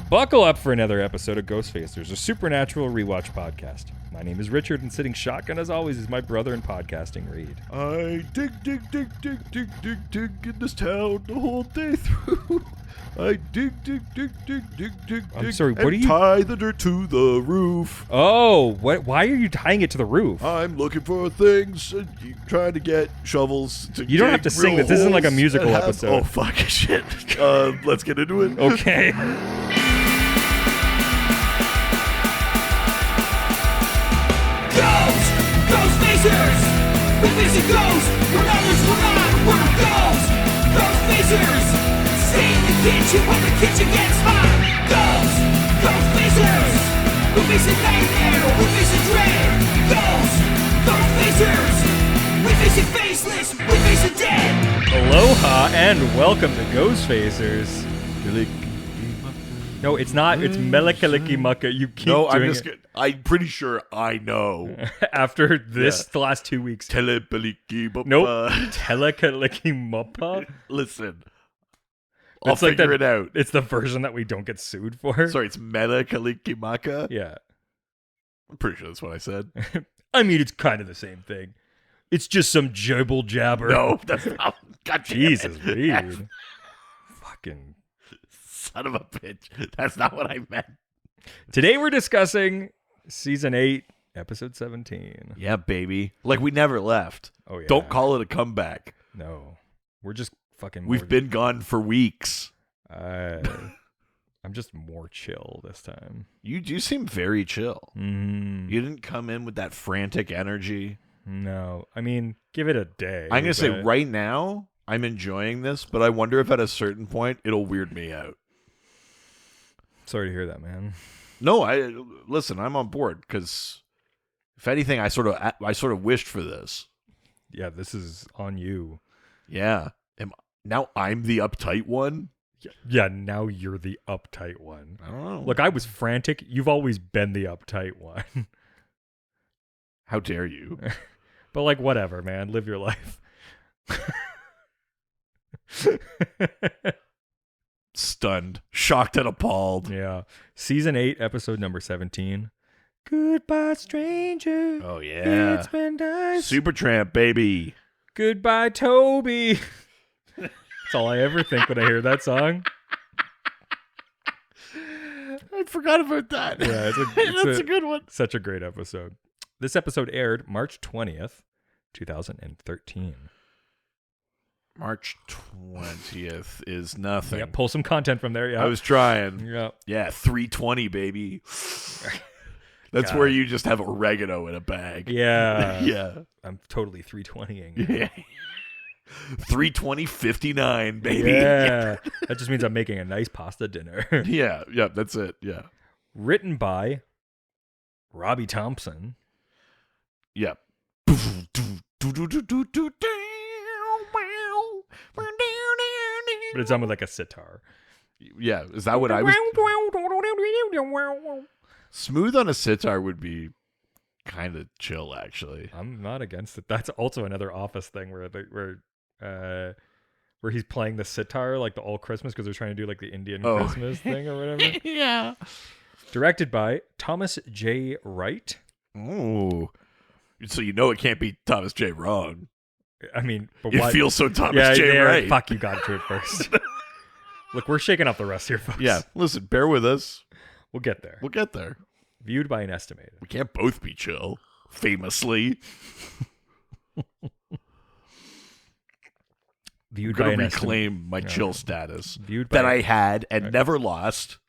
Buckle up for another episode of Ghostfacers, a supernatural rewatch podcast. My name is Richard, and sitting shotgun as always is my brother in podcasting, Reed. I dig in this town the whole day through. I dig. I'm sorry, what and are you... tie the dirt to the roof. Oh, what? Why are you tying it to the roof? I'm looking for things, trying to get shovels to You don't have to sing this. This isn't like a musical episode. Oh, fuck, shit. Let's get into it. Okay. Ghostfacers! We visit ghosts where others will not. We're ghosts! Ghostfacers! Stay in the kitchen when the kitchen gets hot. Ghosts! Ghostfacers! We visit nightmare, we visit dread. Ghosts! Ghostfacers! We visit faceless, we visit dead. Aloha and welcome to Ghostfacers. No, it's not. It's Melekalikimaka. You keep doing it. I'm pretty sure I know. After this, the last 2 weeks. Telepeliki-bapa. Nope. Telekalikimapa? Listen. I'll figure it out. It's the version that we don't get sued for. Sorry, it's Melekalikimaka? Yeah. I'm pretty sure that's what I said. I mean, it's kind of the same thing. It's just some jibble jabber. No, that's not. God damn Jesus, it. Reed. Fucking... Son of a bitch. That's not what I meant. Today we're discussing Season 8, Episode 17. Yeah, baby. Like we never left. Oh, yeah. Don't call it a comeback. No. We're just fucking... We've been gone for weeks. I'm just more chill this time. You seem very chill. Mm. You didn't come in with that frantic energy. No. I mean, give it a day. I'm going to say right now, I'm enjoying this, but I wonder if at a certain point it'll weird me out. Sorry to hear that, man. No, listen, I'm on board because if anything, I sort of wished for this. Yeah, this is on you. Yeah. Now I'm the uptight one? Yeah, now you're the uptight one. I don't know. Look, I was frantic. You've always been the uptight one. How dare you? But like, whatever, man. Live your life. Stunned, shocked, and appalled. Yeah. Season 8, episode number 17. Goodbye, stranger. Oh, yeah. It's been nice. Supertramp, baby. Goodbye, Toby. That's all I ever think when I hear that song. I forgot about that. Yeah, that's a good one. Such a great episode. This episode aired March 20th, 2013. March 20th is nothing. Yeah, pull some content from there. Yeah, I was trying. Yeah, 320, baby. That's God. where you just have oregano in a bag. Yeah, Yeah. I'm totally 320ing. Yeah. 320.59, baby. Yeah, that just means I'm making a nice pasta dinner. Yeah, that's it. Yeah. Written by Robbie Thompson. Yeah. But it's done with like a sitar. Yeah, is that what I was? Smooth on a sitar would be kind of chill, actually. I'm not against it. That's also another Office thing where he's playing the sitar like the all Christmas because they're trying to do like the Indian Christmas thing or whatever. Yeah. Directed by Thomas J. Wright. Oh, so you know it can't be Thomas J. Wrong. I mean, but It why? feels so Thomas J. Wright. Fuck, you got to it first. Look, we're shaking up the rest here, folks. Yeah, listen, bear with us. We'll get there. We'll get there. Viewed by an estimated. We can't both be chill, famously. Viewed I'm by going an to reclaim my chill status Viewed by that I had and never lost.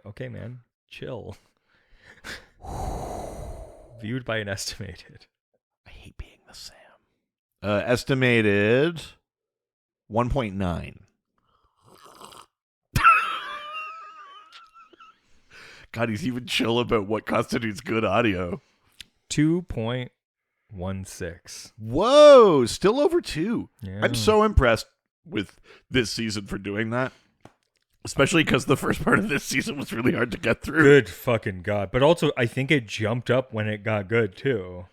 Okay, man. Chill. Viewed by an estimated. I hate being the Sam. Estimated 1.9. God, he's even chill about what constitutes good audio. 2.16. Whoa, still over 2. Yeah. I'm so impressed with this season for doing that. Especially because the first part of this season was really hard to get through. Good fucking God. But also, I think it jumped up when it got good, too.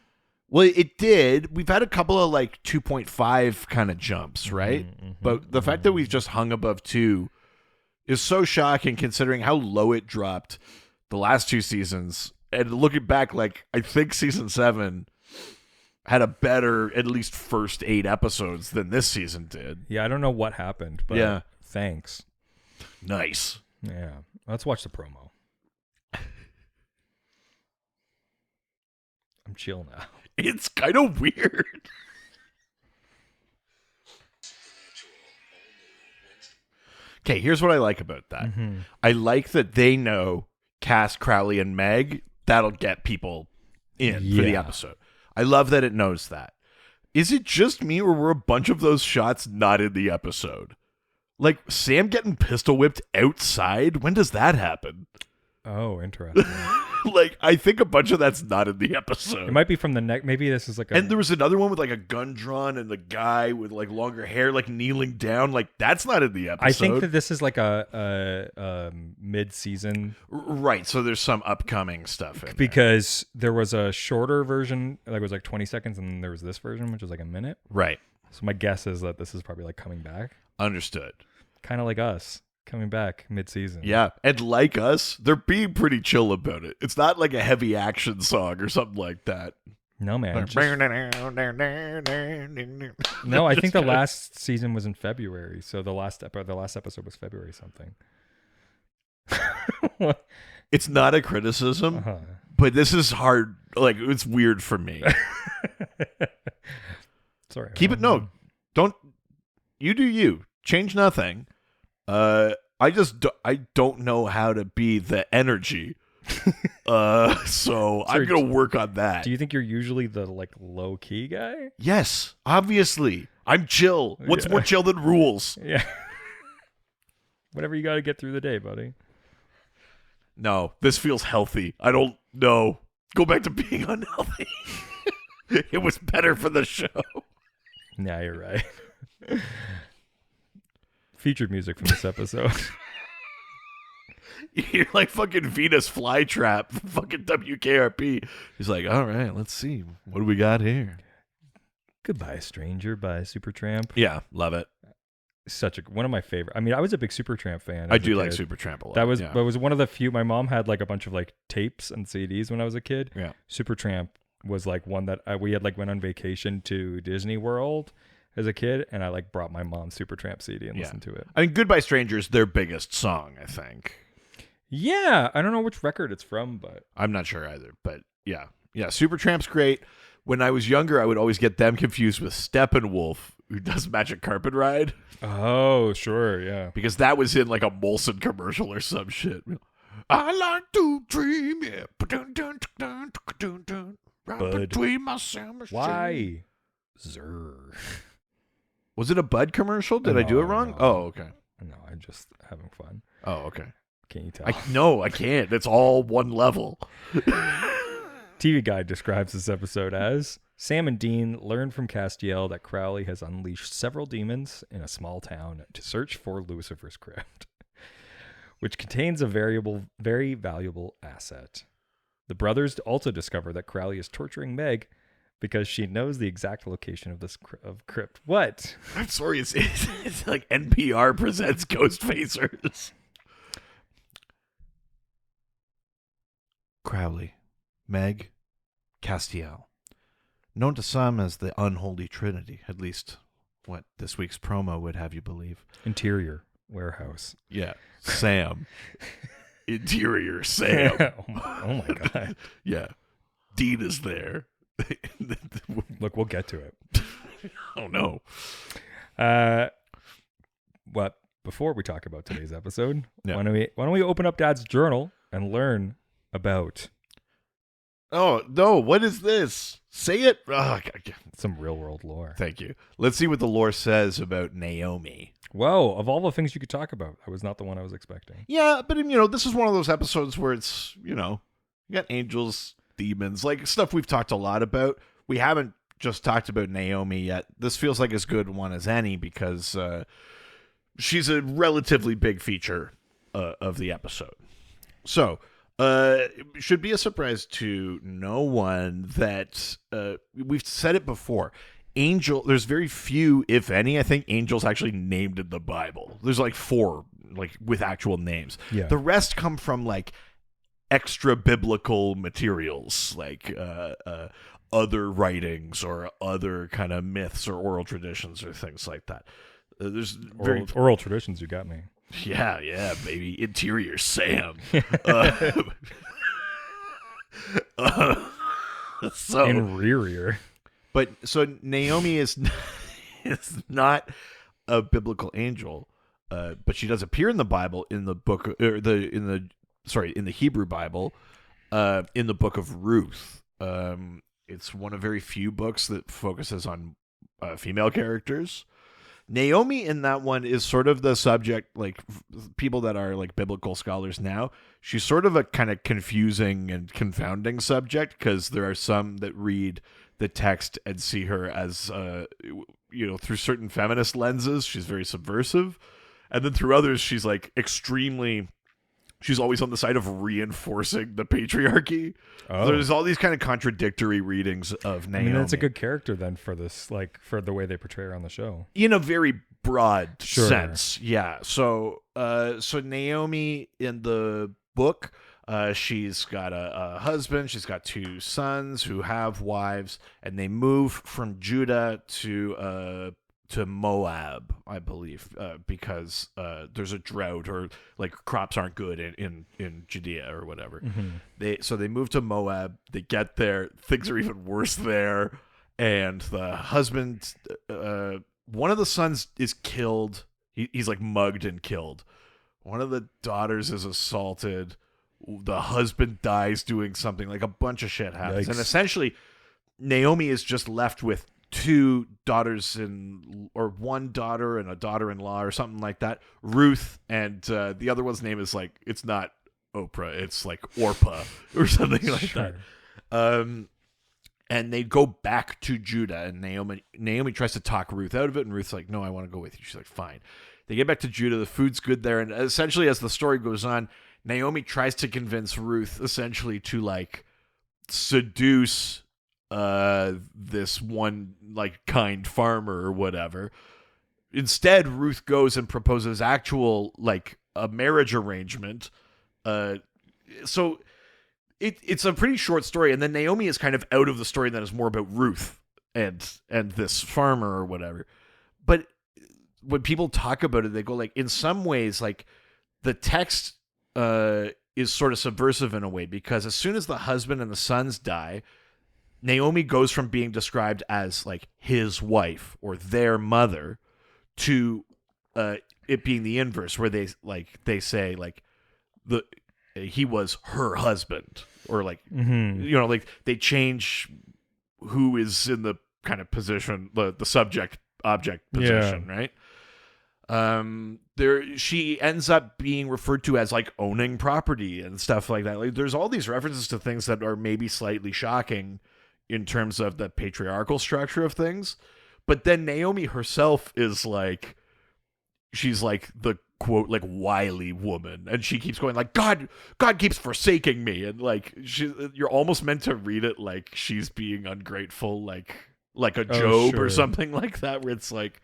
Well, it did. We've had a couple of like 2.5 kind of jumps, right? Mm-hmm, but the fact that we've just hung above 2 is so shocking considering how low it dropped the last 2 seasons. And looking back, like, I think season 7 had a better, at least first 8 episodes than this season did. Yeah, I don't know what happened, but Yeah. thanks. Nice. Yeah. Let's watch the promo. I'm chill now. It's kind of weird. Okay, here's what I like about that. Mm-hmm. I like that they know Cass, Crowley, and Meg, that'll get people in for the Yeah. episode. I love that it knows that. Is it just me or were a bunch of those shots not in the episode? Like, Sam getting pistol whipped outside? When does that happen? Oh, interesting. Like, I think a bunch of that's not in the episode. It might be from the neck. Maybe this is like a. And there was another one with like a gun drawn and the guy with like longer hair like kneeling down. Like, that's not in the episode. I think that this is like a mid-season Right, so there's some upcoming stuff in there. because there was a shorter version that was like 20 seconds, and then there was this version which was like a minute. Right. So my guess is that this is probably like coming back, Understood. kind of like us coming back mid-season. Yeah, and like us, they're being pretty chill about it. It's not like a heavy action song or something like that. No man. No, I think the last season was in February, so the last episode was February something. It's not a criticism, Uh-huh. but this is hard. Like, it's weird for me. Sorry. Keep it no. Don't you do you. Change nothing. I don't know how to be the energy. So Sorry, I'm gonna work on that. Do you think you're usually the like low key guy? Yes, obviously. I'm chill. What's Yeah. more chill than rules? Yeah. Whatever you got to get through the day, buddy. No, this feels healthy. I don't know. Go back to being unhealthy. It was better for the show. Yeah, you're right. Featured music from this episode. You're like fucking Venus flytrap, fucking WKRP. He's like, all right, let's see. What do we got here? Goodbye, Stranger by Supertramp. Yeah, love it. Such one of my favorite. I mean, I was a big Supertramp fan. I as a do like kid. Supertramp a lot. That was yeah. that was one of the few. My mom had like a bunch of like tapes and CDs when I was a kid. Yeah. Supertramp was like one that we had like went on vacation to Disney World as a kid, and I like brought my mom Supertramp CD and listened to it. I mean, Goodbye Strangers, their biggest song, I think. Yeah, I don't know which record it's from, but I'm not sure either, but yeah. Yeah, Supertramp's great. When I was younger, I would always get them confused with Steppenwolf, who does Magic Carpet Ride, oh sure, yeah. because that was in like a Molson commercial or some shit. I like to dream, yeah. Right Bud. between my summer street. Why? Zer. Was it a Bud commercial? Did I do it wrong? No. Oh, okay. No, I'm just having fun. Oh, okay. Can you tell? No, I can't. It's all one level. TV Guide describes this episode as Sam and Dean learn from Castiel that Crowley has unleashed several demons in a small town to search for Lucifer's crypt, which contains a very valuable asset. The brothers also discover that Crowley is torturing Meg because she knows the exact location of this crypt. What? I'm sorry. It's like NPR presents Ghost Facers. Crowley, Meg, Castiel. Known to some as the Unholy Trinity, at least what this week's promo would have you believe. Interior warehouse. Yeah. Sam. Interior Sam. Oh my God. Yeah. Dean is there. Look, we'll get to it. Oh, no. What before we talk about today's episode, Yeah. why don't we open up Dad's journal and learn about Oh, no. What is this? Say it. Oh, some real world lore. thank you. Let's see what the lore says about Naomi. Whoa, of all the things you could talk about, that was not the one I was expecting. Yeah, but this is one of those episodes where it's, you got angels, demons, like stuff we've talked a lot about. We haven't just talked about Naomi yet. This feels like as good one as any because she's a relatively big feature of the episode. So, it should be a surprise to no one that we've said it before. There's very few, if any, I think angels actually named in the Bible. There's like 4 like with actual names. Yeah. The rest come from like extra biblical materials, like other writings or other kind of myths or oral traditions or things like that. There's very Oral traditions, you got me. yeah, baby. Interior Sam. So And rear. But so Naomi is not a biblical angel, but she does appear in the Bible in the book or in the Hebrew Bible, in the book of Ruth. It's one of very few books that focuses on female characters. Naomi in that one is sort of the subject, like people that are like biblical scholars now, she's sort of a kind of confusing and confounding subject, because there are some that read the text and see her as, through certain feminist lenses, she's very subversive. And then through others, she's like she's always on the side of reinforcing the patriarchy. Oh. There's all these kind of contradictory readings of Naomi. I mean, that's a good character then for this, like for the way they portray her on the show. In a very broad Sure. sense, yeah. So Naomi in the book, she's got a husband. She's got 2 sons who have wives, and they move from Judah to Moab, I believe, because there's a drought or like crops aren't good in Judea or whatever. Mm-hmm. So they move to Moab. They get there, things are even worse there, and the husband, one of the sons is killed. He's like mugged and killed. One of the daughters is assaulted. The husband dies doing something. Like a bunch of shit happens, Yikes. and essentially Naomi is just left with 2 daughters or 1 daughter and a daughter-in-law or something like that. Ruth, and the other one's name is like, it's not Oprah, it's like Orpah or something like Sure. that. And they go back to Judah, and Naomi tries to talk Ruth out of it, and Ruth's like, no, I want to go with you. She's like, fine. They get back to Judah, the food's good there, and essentially as the story goes on, Naomi tries to convince Ruth essentially to like seduce this one like kind farmer or whatever. Instead, Ruth goes and proposes actual like a marriage arrangement. So it's a pretty short story, and then Naomi is kind of out of the story, and then it's more about Ruth and this farmer or whatever. But when people talk about it, they go like, in some ways, like the text is sort of subversive in a way, because as soon as the husband and the sons die, Naomi goes from being described as like his wife or their mother to it being the inverse, where they say like he was her husband, or like like they change who is in the kind of position, the subject object position, right? She ends up being referred to as like owning property and stuff like that. Like there's all these references to things that are maybe slightly shocking in terms of the patriarchal structure of things. But then Naomi herself is like, she's like the quote, like wily woman. And she keeps going like, God keeps forsaking me. And like, you're almost meant to read it like she's being ungrateful, like a Job or something like that, where it's like,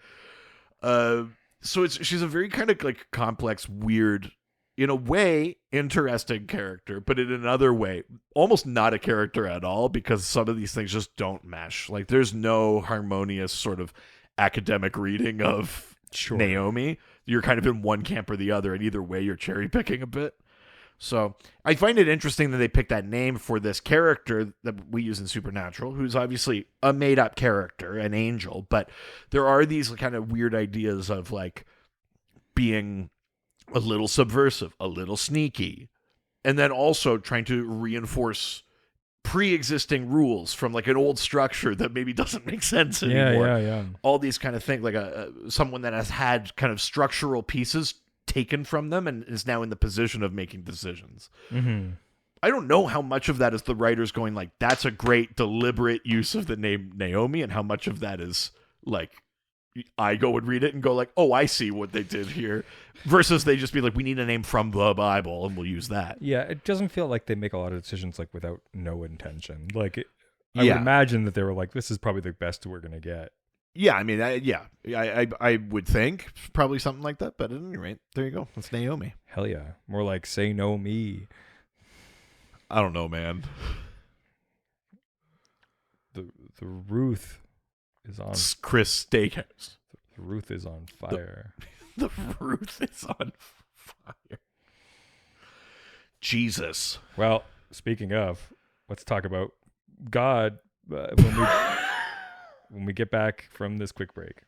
so she's a very kind of like complex, weird, in a way, interesting character, but in another way, almost not a character at all, because some of these things just don't mesh. Like there's no harmonious sort of academic reading of Naomi. You're kind of in one camp or the other, and either way you're cherry picking a bit. So I find it interesting that they picked that name for this character that we use in Supernatural, who's obviously a made-up character, an angel, but there are these kind of weird ideas of like being a little subversive, a little sneaky, and then also trying to reinforce pre-existing rules from like an old structure that maybe doesn't make sense anymore. Yeah. All these kind of things, like someone that has had kind of structural pieces taken from them and is now in the position of making decisions. Mm-hmm. I don't know how much of that is the writers going like, that's a great deliberate use of the name Naomi, and how much of that is like, I go and read it and go like, oh, I see what they did here, versus they just be like, we need a name from the Bible and we'll use that. Yeah, it doesn't feel like they make a lot of decisions like without no intention. Like I would imagine that they were like, this is probably the best we're gonna get. Yeah, I mean, I would think probably something like that. But at any rate, there you go. That's Naomi. Hell yeah. More like say no me. I don't know, man. The Ruth is on. It's Chris Steakhouse. The Ruth is on fire. The Ruth is on fire. Jesus. Well, speaking of, let's talk about God when we get back from this quick break.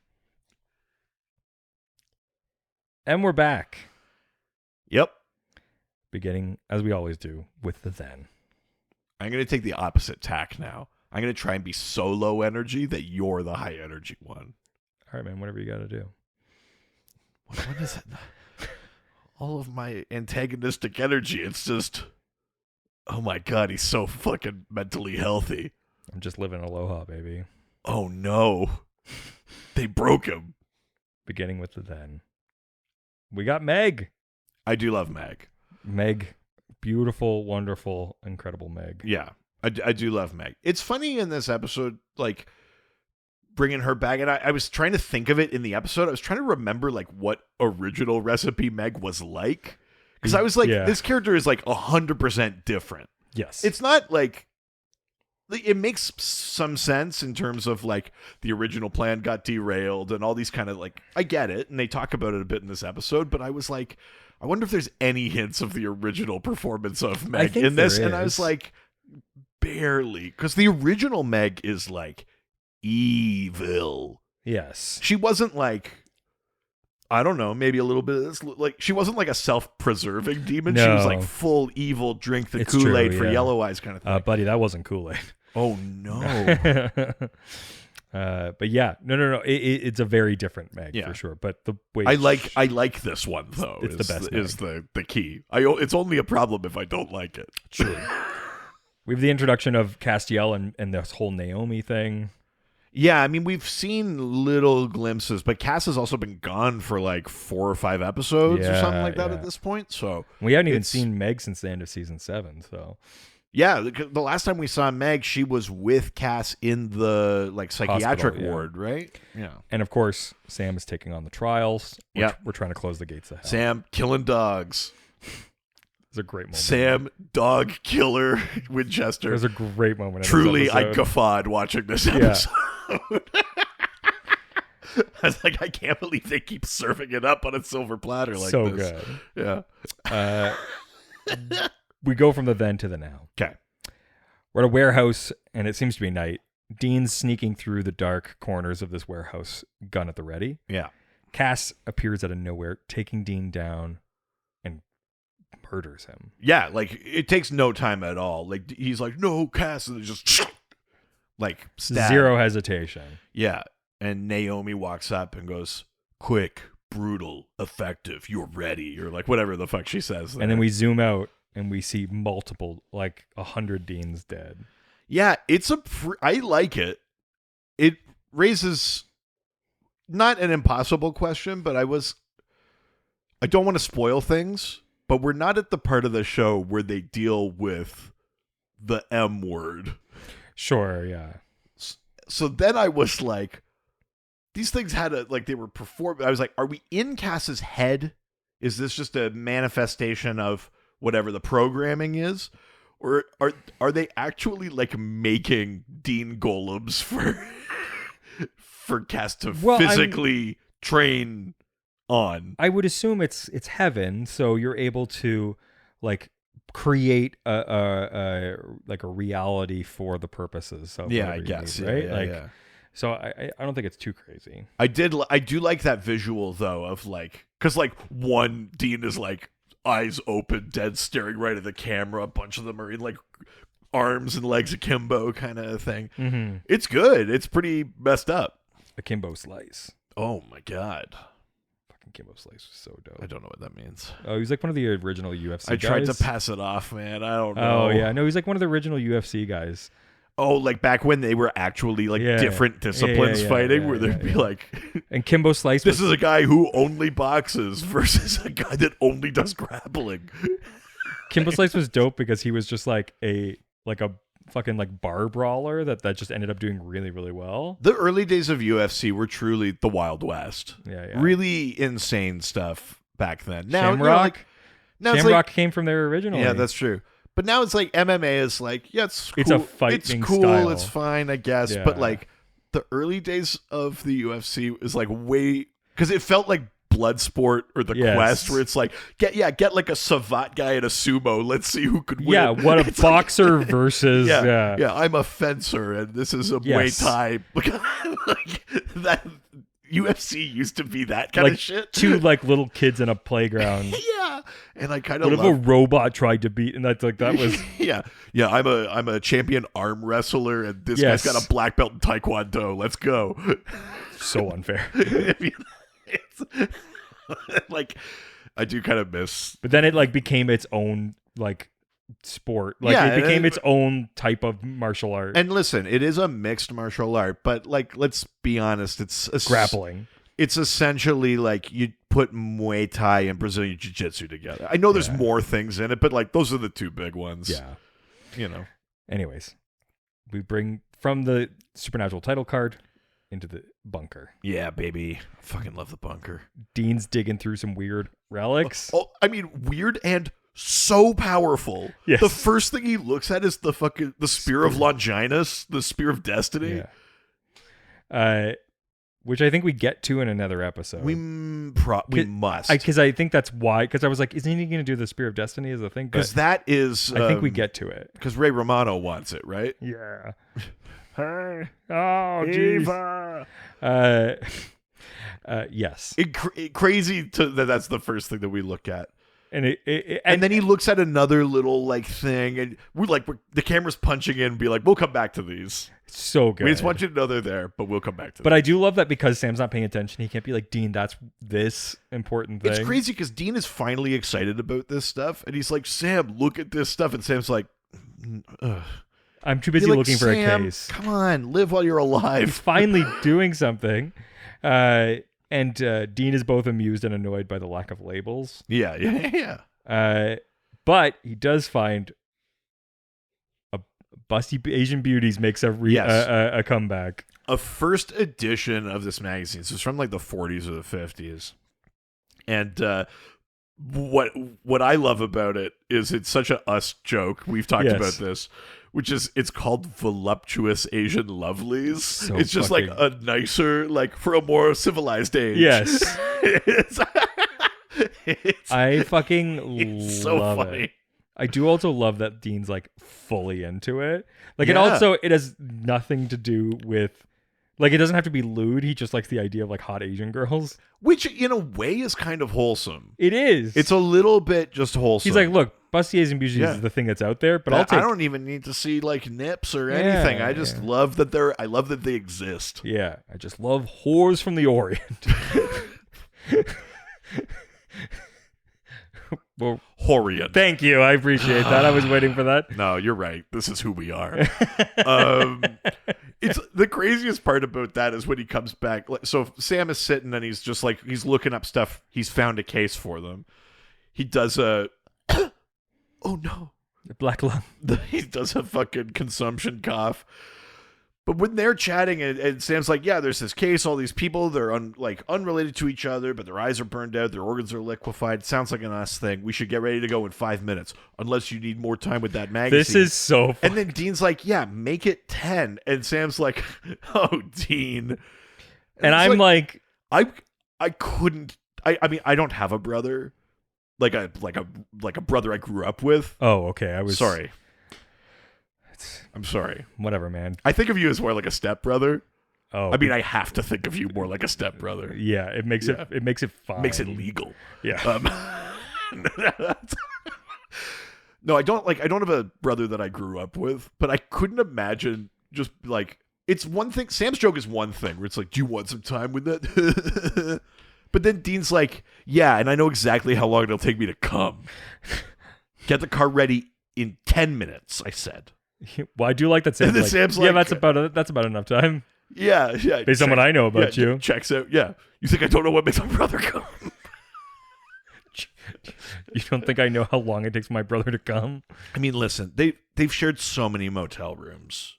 And we're back. Yep. Beginning, as we always do, with the then. I'm going to take the opposite tack now. I'm going to try and be so low energy that you're the high energy one. All right, man, whatever you got to do. What is it? All of my antagonistic energy. It's just, oh my God, he's so fucking mentally healthy. I'm just living aloha, baby. Oh no. They broke him. Beginning with the then. We got Meg. I do love Meg. Meg. Beautiful, wonderful, incredible Meg. Yeah, I do love Meg. It's funny in this episode, like, bringing her back. And I was trying to think of it in the episode. I was trying to remember, like, what original recipe Meg was like. Because I was like, this character is, like, 100% different. Yes. It's not, like, it makes some sense in terms of, like, the original plan got derailed and all these kind of, like, I get it. And they talk about it a bit in this episode. But I was like, I wonder if there's any hints of the original performance of Meg in this. And I was like, barely. Because the original Meg is, like, evil. Yes. She wasn't like, I don't know, maybe a little bit of this, like, she wasn't like a self-preserving demon. No. She was like full evil, drink the It's Kool-Aid true, for yeah. yellow eyes kind of thing. Buddy, that wasn't Kool-Aid. Oh no. But yeah, no. It's a very different Meg for sure. But the way I like this one though. It's the best is the key. It's only a problem if I don't like it. True. We have the introduction of Castiel and this whole Naomi thing. Yeah, I mean, we've seen little glimpses, but Cass has also been gone for like 4 or 5 episodes or something like that at this point. So we haven't even seen Meg since the end of season 7. So yeah, the last time we saw Meg, she was with Cass in the like psychiatric ward, right? Yeah. And of course, Sam is taking on the trials. Yeah, we're trying to close the gates of hell. Sam killing dogs. It's a great moment. Sam, dog killer, Winchester. There's a great moment. Truly, I guffawed watching this episode. I was like, I can't believe they keep serving it up on a silver platter like so this. Good. Yeah. We go from the then to the now. Okay. We're at a warehouse, and it seems to be night. Dean's sneaking through the dark corners of this warehouse, gun at the ready. Yeah. Cass appears out of nowhere, taking Dean down and murders him. Yeah, like, it takes no time at all. Like, he's like, no, Cass, and just, like, stab. Zero hesitation. Yeah. And Naomi walks up and goes, quick, brutal, effective, you're ready. Or, like, whatever the fuck she says there. And then we zoom out, and we see multiple, like 100 Deans dead. Yeah, I like it. It raises not an impossible question, but I don't want to spoil things, but we're not at the part of the show where they deal with the M word. Sure, yeah. So then I was like, these things they were performed. I was like, are we in Cass's head? Is this just a manifestation of whatever the programming is? Or are they actually like making Dean golems for Cass to physically train on? I would assume it's heaven, so you're able to like create a reality for the purposes of I guess need, right? Yeah. So I don't think it's too crazy. I do like that visual though of like, because like one Dean is like eyes open, dead, staring right at the camera. A bunch of them are in like arms and legs akimbo kind of thing. Mm-hmm. It's good. It's pretty messed up. Akimbo slice. Oh my god. Fucking Kimbo Slice was so dope. I don't know what that means. Oh, he's like one of the original UFC guys. I tried to pass it off, man. I don't know. Oh yeah, no, he's like one of the original UFC guys. Oh, like back when they were actually like different disciplines fighting, where they'd be like, and Kimbo Slice. This is a guy who only boxes versus a guy that only does grappling. Kimbo Slice was dope because he was just like a fucking like bar brawler that just ended up doing really, really well. The early days of UFC were truly the Wild West. Yeah. Really insane stuff back then. Now, Shamrock. now it's Shamrock came from there originally. Yeah, that's true. But now it's like MMA is like, yeah, it's cool. It's a fighting It's cool. style. It's fine, I guess. Yeah. But like the early days of the UFC is like way, because it felt like Bloodsport or the Yes. Quest, where it's like get like a Savat guy and a sumo. Let's see who could win. Yeah, what a It's boxer versus yeah. I'm a fencer and this is a Yes. Muay Thai. Like that UFC used to be that kind like of shit. two like little kids in a playground. Yeah, and I kind What of if a robot tried to beat? And that's like that was yeah. I'm a champion arm wrestler, and this Yes. guy's got a black belt in Taekwondo. Let's go. so unfair. It's, like, I do kind of miss. But then it like became its own like sport. Like Yeah, it became and- its own type of martial art. And listen, it is a mixed martial art, but like, let's be honest, it's grappling. It's essentially like you put Muay Thai and Brazilian Jiu-Jitsu together. I know there's more things in it, but like those are the two big ones. Yeah. You know. Anyways, we bring from the Supernatural title card into the bunker. Yeah, baby. I fucking love the bunker. Dean's digging through some weird relics. Oh, I mean, weird and so powerful. Yes. The first thing he looks at is the Spear of Longinus, the Spear of Destiny. Yeah. Which I think we get to in another episode. We must. Because I think that's why. Because I was like, isn't he going to do the Spear of Destiny as a thing? Because that is. I think we get to it. Because Ray Romano wants it, right? Yeah. Hey, Oh, Eva. Yes. Crazy that's the first thing that we look at. And then he looks at another little like thing, and the camera's punching in and be like, we'll come back to these. so good. We just want you to know they're there, but we'll come back to them. But I do love that because Sam's not paying attention. He can't be like, Dean, that's this important thing. It's crazy because Dean is finally excited about this stuff, and he's like, Sam, look at this stuff. And Sam's like, ugh. I'm too busy You're like, looking for a Sam, case. Come on, live while you're He's alive. finally doing something. And Dean is both amused and annoyed by the lack of labels. Yeah. But he does find a busty Asian Beauties makes a comeback. A first edition of this magazine. So it's from like the 40s or the 50s. And what I love about it is it's such a us joke. We've talked Yes. about this, which is it's called Voluptuous Asian Lovelies. So it's just like a nicer, like for a more civilized age. Yes. I fucking it's so love funny. it. I do also love that Dean's like fully into it. Like Yeah. it has nothing to do with like it doesn't have to be lewd. He just likes the idea of like hot Asian girls. Which in a way is kind of wholesome. It is. It's a little bit just wholesome. He's like, look, busty Asian Beauties Yeah. is the thing that's out there, but I I don't even need to see like nips or anything. I just love that I love that they exist. Yeah, I just love whores from the Orient. Well, Horient. thank you. I appreciate that. I was waiting for that. No, you're right. This is who we are. It's the craziest part about that is when he comes back. So Sam is sitting and he's just like he's looking up stuff. He's found a case for them. He does a oh no, Black lung. he does a fucking consumption cough. But when they're chatting and Sam's like, yeah, there's this case, all these people, they're unrelated to each other, but their eyes are burned out, their organs are liquefied. It sounds like an us thing. We should get ready to go in 5 minutes, unless you need more time with that magazine. This is so fun. And then Dean's like, yeah, make it 10. And Sam's like, oh, Dean. And it's I'm like I couldn't. I mean, I don't have a brother, like a brother I grew up with. oh, okay. I was Sorry. I'm sorry. Whatever, man. I think of you as more like a stepbrother. Oh, I mean, I have to think of you more like a stepbrother. yeah. It makes it fine. Makes it legal. Yeah. No, I don't have a brother that I grew up with, but I couldn't imagine just like it's one thing. Sam's joke is one thing where it's like, do you want some time with that? But then Dean's like, yeah, and I know exactly how long it'll take me to come. Get the car ready in 10 minutes, I said. Well, I do like that. Sam's And then like, Sam's yeah, like- that's about enough time. Yeah. Based on what I know about yeah, you. Checks out. Yeah. You think I don't know what makes my brother come? You don't think I know how long it takes my brother to come? I mean, listen, they've shared so many motel rooms.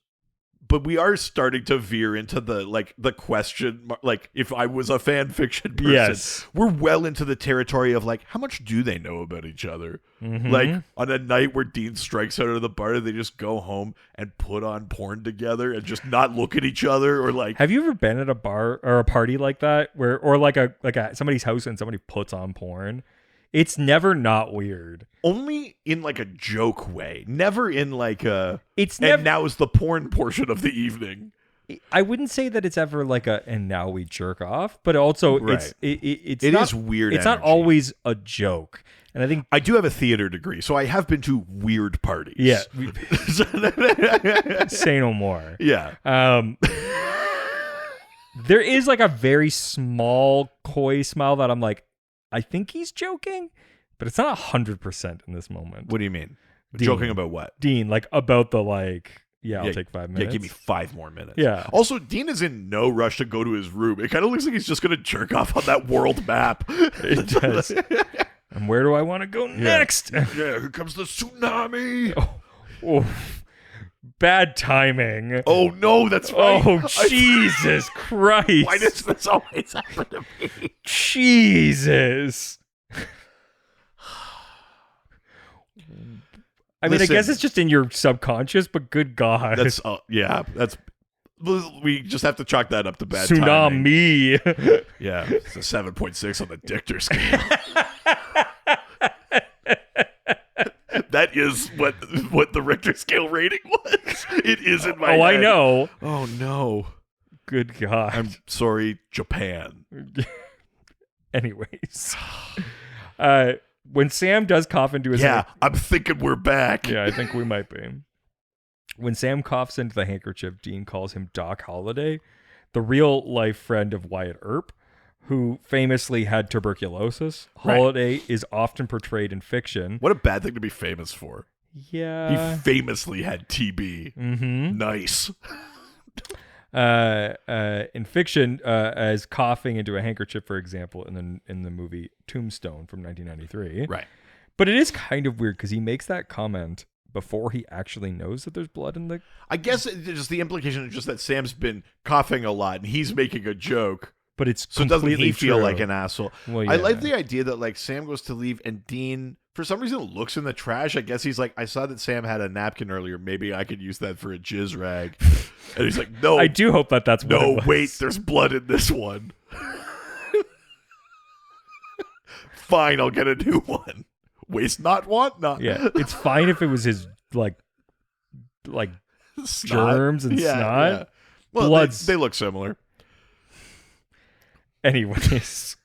But we are starting to veer into the question, like, if I was a fan fiction person, Yes. we're well into the territory of, like, how much do they know about each other? Mhm. Like, on a night where Dean strikes out of the bar, they just go home and put on porn together and just not look at each other, or like, Have you ever been at a bar or a party like that or like a somebody's house and somebody puts on porn? It's never not weird. only in like a joke way, never in like a. It's And never. now is the porn portion of the evening. I wouldn't say that it's ever like a and now we jerk off, but also Right. it's It not, is weird. It's not energy. always a joke, and I think I do have a theater degree, so I have been to weird parties. yeah. Say no more. Yeah. There is like a very small coy smile that I'm like, I think he's joking, but it's not 100% in this moment. What do you mean? Dean. Joking about what? Dean, like about the like, I'll Yeah, take 5 Yeah, minutes. give me 5 more minutes. Yeah. Also, Dean is in no rush to go to his room. It kind of looks like he's just going to jerk off on that world map. It does. And where do I want to go next? Yeah, here comes the tsunami. Oh, bad timing. Oh, no, that's right. Oh, Jesus Christ. Why does this always happen to me? Jesus. I mean, Listen. I guess it's just in your subconscious, but good God. That's, that's. We just have to chalk that up to bad timing. Tsunami. Yeah, it's a 7.6 on the Richter scale. That is what the Richter scale rating was. It is in my head. I know. Oh, no. Good God. I'm sorry, Japan. Anyways. When Sam does cough into his Yeah, I'm thinking we're back. Yeah, I think we might be. When Sam coughs into the handkerchief, Dean calls him Doc Holliday, the real-life friend of Wyatt Earp, who famously had tuberculosis. Right. Holliday is often portrayed in fiction. What a bad thing to be famous for. Yeah. He famously had TB. Mm-hmm. Nice. In fiction, as coughing into a handkerchief, for example, in the movie Tombstone from 1993. Right. But it is kind of weird because he makes that comment before he actually knows that there's blood in the... I guess just the implication is just that Sam's been coughing a lot and he's making a joke. But it's So doesn't completely he feel true. like an asshole? Well, I yeah. like the idea that like Sam goes to leave and Dean, for some reason, looks in the trash. I guess he's like, I saw that Sam had a napkin earlier. Maybe I could use that for a jizz rag. And he's like, no. I do hope that that's what No, it was. wait, there's blood in this one. Fine, I'll get a new one. Waste not, want not. Yeah, it's fine if it was his like Snot. germs and snot. Yeah. Well, Blood's- they look similar. Anyways,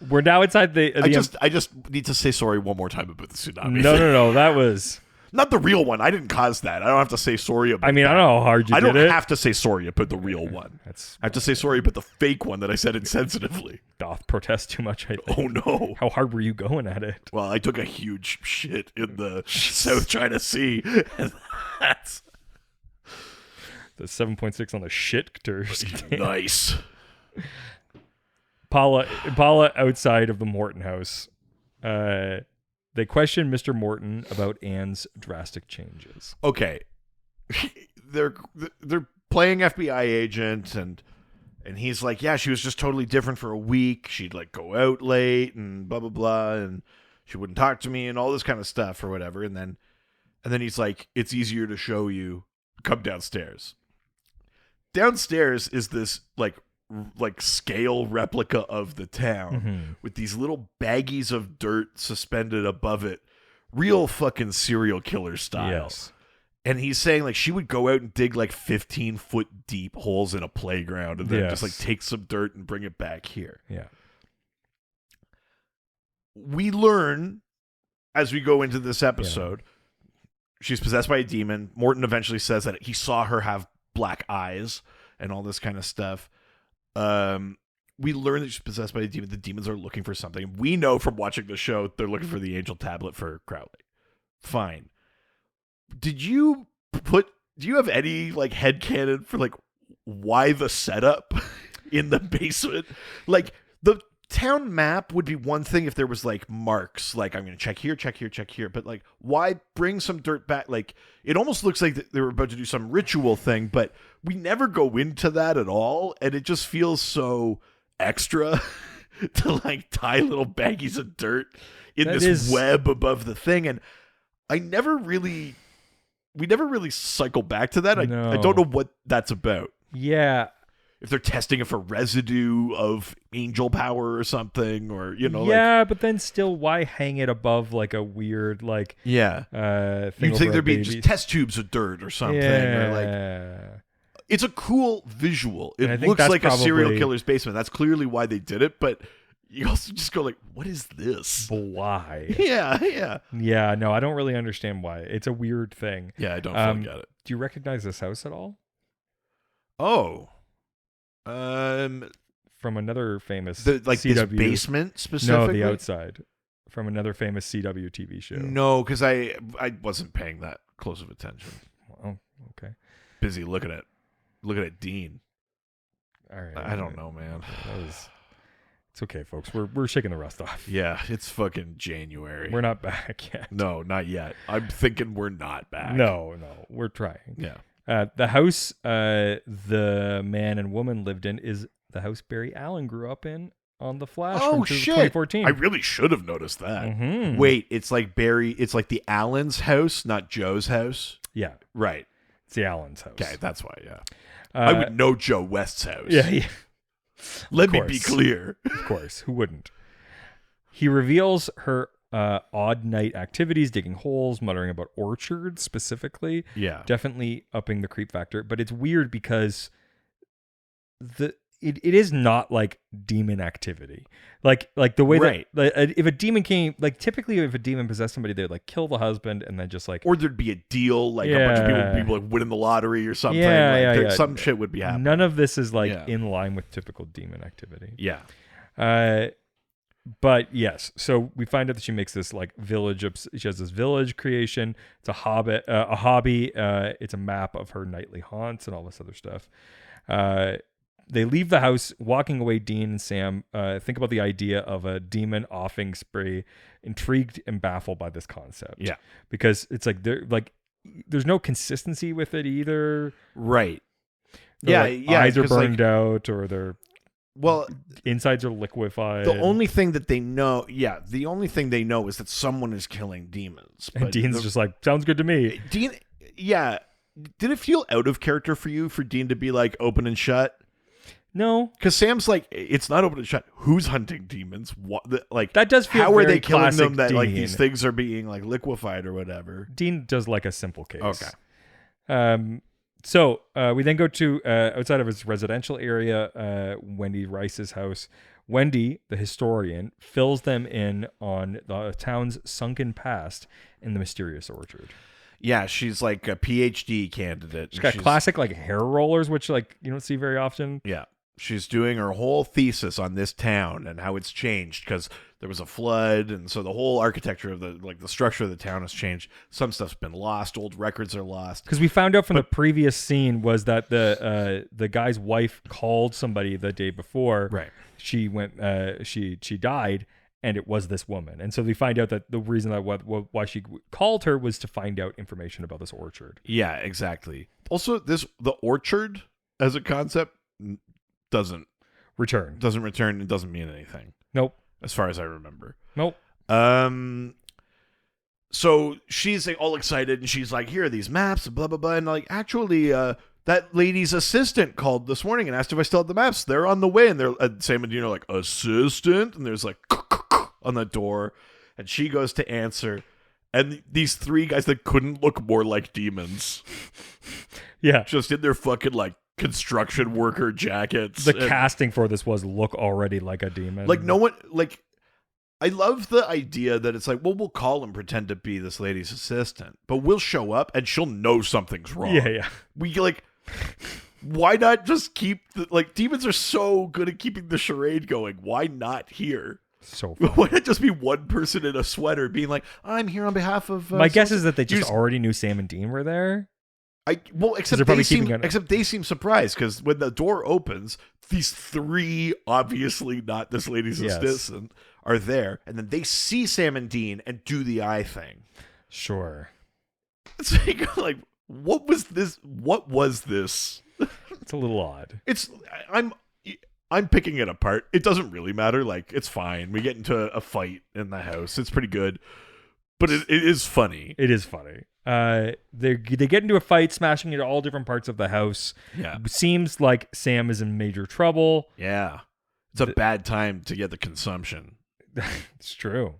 we're now inside the. I just need to say sorry one more time about the tsunami. No. That was. Not the real one. I didn't cause that. I don't have to say sorry about I mean, that. I don't know how hard you I did don't it. have to say sorry about the real one. That's I have to say sorry about the fake one that I said insensitively. doth protest too much. I think. Oh, no. How hard were you going at it? Well, I took a huge shit in the South China Sea. And that's The 7.6 on the Richter scale. nice. Paula outside of the Morton house. They question Mr. Morton about Anne's drastic changes. Okay. They're playing FBI agent and he's like, yeah, she was just totally different for a week. She'd like go out late and blah blah blah and she wouldn't talk to me and all this kind of stuff or whatever. And then he's like, it's easier to show you. Come downstairs. Downstairs is this like scale replica of the town with these little baggies of dirt suspended above it. Real fucking serial killer style. Yes. And he's saying like she would go out and dig like 15-foot deep holes in a playground and then just like take some dirt and bring it back here. Yeah. We learn as we go into this episode, she's possessed by a demon. Morton eventually says that he saw her have black eyes and all this kind of stuff. We learn that she's possessed by a demon. The demons are looking for something. We know from watching the show they're looking for the angel tablet for Crowley. Fine. Do you have any like headcanon for like why the setup in the basement? Like town map would be one thing if there was like marks, like I'm going to check here, check here, check here. But like, why bring some dirt back? Like, it almost looks like they were about to do some ritual thing, but we never go into that at all. And it just feels so extra to like tie little baggies of dirt in this web above the thing. And we never really cycle back to that. I don't know what that's about. Yeah. If they're testing it for residue of angel power or something, or, Yeah, but then still, why hang it above like a weird, like, thing you'd think there'd be just test tubes of dirt or something. Or like, it's a cool visual. It looks like a serial killer's basement. That's clearly why they did it, but you also just go like, what is this? Why? Yeah. Yeah, no, I don't really understand why. It's a weird thing. Yeah, I don't fully get it. Do you recognize this house at all? Oh. From another famous CW. This basement specifically? No, the outside. From another famous CW TV show. No, because I wasn't paying that close of attention. Oh, okay. Busy looking at Dean. All right. I don't know, man. It's okay, folks. We're shaking the rust off. Yeah, it's fucking January. We're not back yet. No, not yet. I'm thinking we're not back. No, we're trying. Yeah. The house the man and woman lived in is the house Barry Allen grew up in on The Flash from 2014. I really should have noticed that. Mm-hmm. Wait, it's like the Allen's house, not Joe's house? Yeah. Right. It's the Allen's house. Okay, that's why, yeah. I would know Joe West's house. Yeah. Let me be clear. Of course. Who wouldn't? He reveals her odd night activities, digging holes, muttering about orchards specifically. Yeah. Definitely upping the creep factor. But it's weird because it is not like demon activity. Like the way that if a demon came, like typically if a demon possessed somebody, they'd like kill the husband and then just like, or there'd be a deal, like a bunch of people like winning the lottery or something. Some shit would be happening. None of this is like in line with typical demon activity. Yeah. But yes, so we find out that she makes this like village. She has this village creation. It's a hobby. It's a map of her nightly haunts and all this other stuff. They leave the house, walking away. Dean and Sam think about the idea of a demon offing spree, intrigued and baffled by this concept. Yeah, because it's like there's no consistency with it either. Right. Eyes are burned out, or their insides are liquefied. The only thing they know is that someone is killing demons. And Dean's just like, sounds good to me. Dean, yeah. Did it feel out of character for you for Dean to be like open and shut? No, because Sam's like, it's not open and shut. Who's hunting demons? That does feel. How very are they killing them? That Dean. Like these things are being like liquefied or whatever. Dean does like a simple case. Okay. So we then go to outside of his residential area, Wendy Rice's house. Wendy, the historian, fills them in on the town's sunken past in the mysterious orchard. Yeah, she's like a PhD candidate. She's got classic like hair rollers, which like you don't see very often. Yeah. She's doing her whole thesis on this town and how it's changed because there was a flood, and so the whole architecture of the structure of the town has changed. Some stuff's been lost, old records are lost. Because we found out from the previous scene was that the guy's wife called somebody the day before. Right. She went. She died, and it was this woman. And so we find out that the reason that why she called her was to find out information about this orchard. Yeah, exactly. Also, the orchard as a concept doesn't return. It doesn't mean anything. Nope. As far as I remember. Nope. So she's like all excited, and she's like, here are these maps, and blah, blah, blah. And like, actually, that lady's assistant called this morning and asked if I still had the maps. They're on the way. And they're Sam and Dean are like, assistant? And there's like on the door. And she goes to answer. And these three guys that couldn't look more like demons. Yeah. Just in their fucking like construction worker jackets. The casting for this was look already like a demon. Like no one, like, I love the idea that it's like, well, we'll call and pretend to be this lady's assistant, but we'll show up and she'll know something's wrong. Yeah. We like, why not just keep demons are so good at keeping the charade going. Why not here? So funny. Why not just be one person in a sweater being like, I'm here on behalf of... My guess is that they just already knew Sam and Dean were there. Except they're probably keeping they seem surprised because when the door opens, these 3 obviously not this lady's assistant are there, and then they see Sam and Dean and do the eye thing. Sure. It's like what was this? What was this? It's a little odd. I'm picking it apart. It doesn't really matter. Like, it's fine. We get into a fight in the house. It's pretty good, but it is funny. It is funny. They get into a fight, smashing into all different parts of the house. Yeah. Seems like Sam is in major trouble. Yeah. It's a bad time to get the consumption. It's true.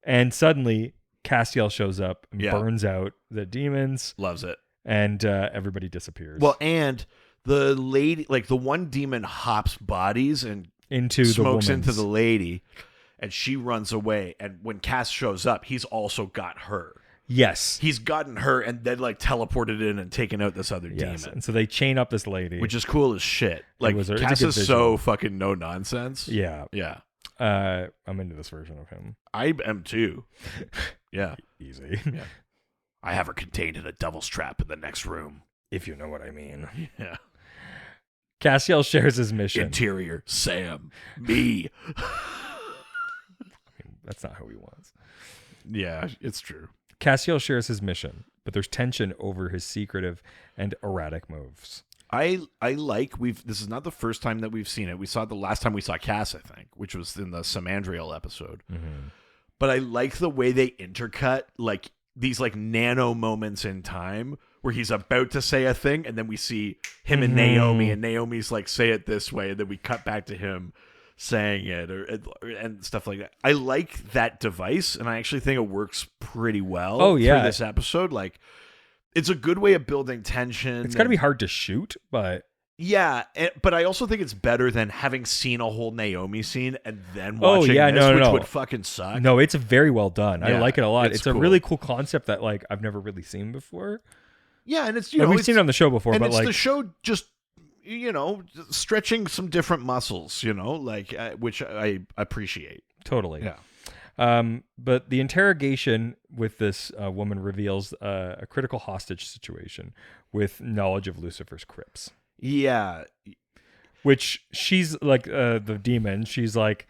And suddenly, Castiel shows up and burns out the demons. Loves it. And everybody disappears. Well, and the lady, like the one demon hops bodies and smokes into the lady, and she runs away. And when Cass shows up, he's also got her. Yes. He's gotten her and then like teleported in and taken out this other demon. And so they chain up this lady. Which is cool as shit. Like, Cass is so fucking no nonsense. Yeah. Yeah. I'm into this version of him. I am too. Yeah. Easy. Yeah. I have her contained in a devil's trap in the next room. If you know what I mean. Yeah. Castiel shares his mission. Interior, Sam, me. That's not who he wants. Yeah, it's true. Castiel shares his mission, but there's tension over his secretive and erratic moves. I like this is not the first time that we've seen it. We saw it the last time we saw Cass, I think, which was in the Samandriel episode. Mm-hmm. But I like the way they intercut like these like nano moments in time where he's about to say a thing and then we see him and Naomi, and Naomi's like, say it this way, and then we cut back to him saying it and stuff like that. I like that device, and I actually think it works pretty well for this episode. Like, it's a good way of building tension. It's got to be hard to shoot, but... Yeah, but I also think it's better than having seen a whole Naomi scene and then watching which would fucking suck. No, it's very well done. I like it a lot. It's cool. A really cool concept that like I've never really seen before. Yeah, and it's we've seen it on the show before, and but it's like the show just stretching some different muscles, like which I appreciate. Totally. Yeah. But the interrogation with this woman reveals a critical hostage situation with knowledge of Lucifer's crypts. Yeah. Which she's like the demon. She's like,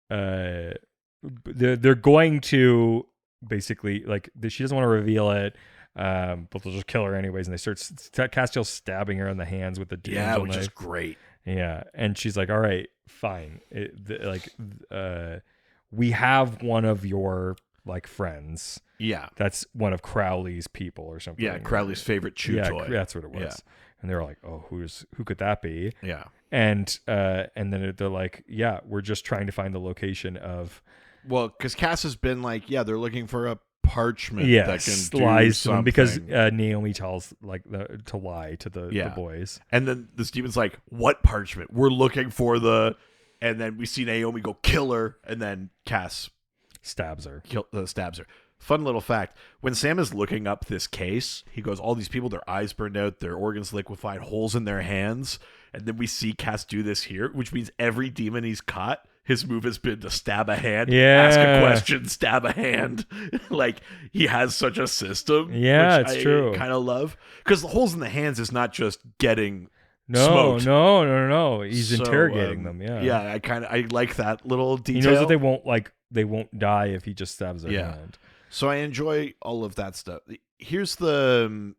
they're going to basically like she doesn't want to reveal it. But they'll just kill her anyways, and they start Castiel stabbing her in the hands with the demon. Yeah, which is great. Yeah, and she's like, "All right, fine. We have one of your like friends. Yeah, that's one of Crowley's people or something. Yeah, Crowley's favorite chew toy. That's what it was. Yeah. And they're like, "Oh, who could that be?" Yeah, and then they're like, "Yeah, we're just trying to find the location of." Well, because Cass has been like, "Yeah, they're looking for a parchment that can do lies something." Because Naomi tells like to lie to the boys, and then this demon's like, "What parchment? We're looking for the," and then we see Naomi go kill her, and then Cass stabs her. Stabs her. Fun little fact: when Sam is looking up this case, he goes, "All these people, their eyes burned out, their organs liquefied, holes in their hands," and then we see Cass do this here, which means every demon he's caught, his move has been to stab a hand, ask a question, stab a hand. Like, he has such a system. Yeah, which it's true. I kind of love, because the holes in the hands is not just getting smoked. No. He's So, interrogating them. Yeah, yeah. I like that little detail. He knows that they won't die if he just stabs their hand. So I enjoy all of that stuff. Here's the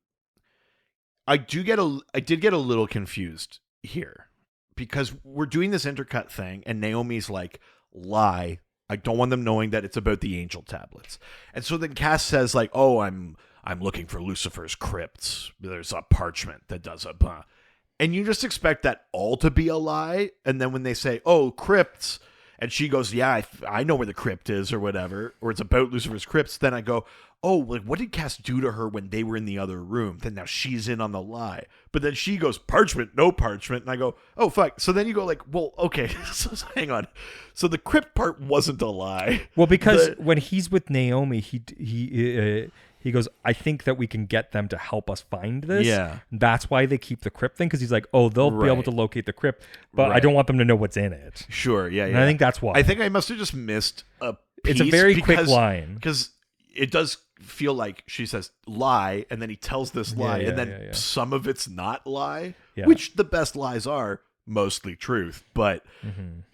I did get a little confused here, because we're doing this intercut thing and Naomi's like, lie. I don't want them knowing that it's about the angel tablets. And so then Cass says like, "Oh, I'm looking for Lucifer's crypts. There's a parchment that does a blah." And you just expect that all to be a lie. And then when they say, "Oh, crypts," and she goes, "Yeah, I know where the crypt is," or whatever, or it's about Lucifer's crypts, then I go, "Oh, like what did Cass do to her when they were in the other room?" Then now she's in on the lie. But then she goes, "Parchment, no parchment," and I go, "Oh fuck." So then you go like, "Well, okay, so hang on." So the crypt part wasn't a lie. Well, because when he's with Naomi, he goes, "I think that we can get them to help us find this." Yeah. That's why they keep the crypt thing, because he's like, "Oh, they'll be able to locate the crypt, but I don't want them to know what's in it." Sure, yeah, And I think that's why. I think I must have just missed a piece. It's a very quick line. Because it does feel like she says lie, and then he tells this lie, Yeah, and then yeah. some of it's not lie, Yeah. which the best lies are mostly truth, but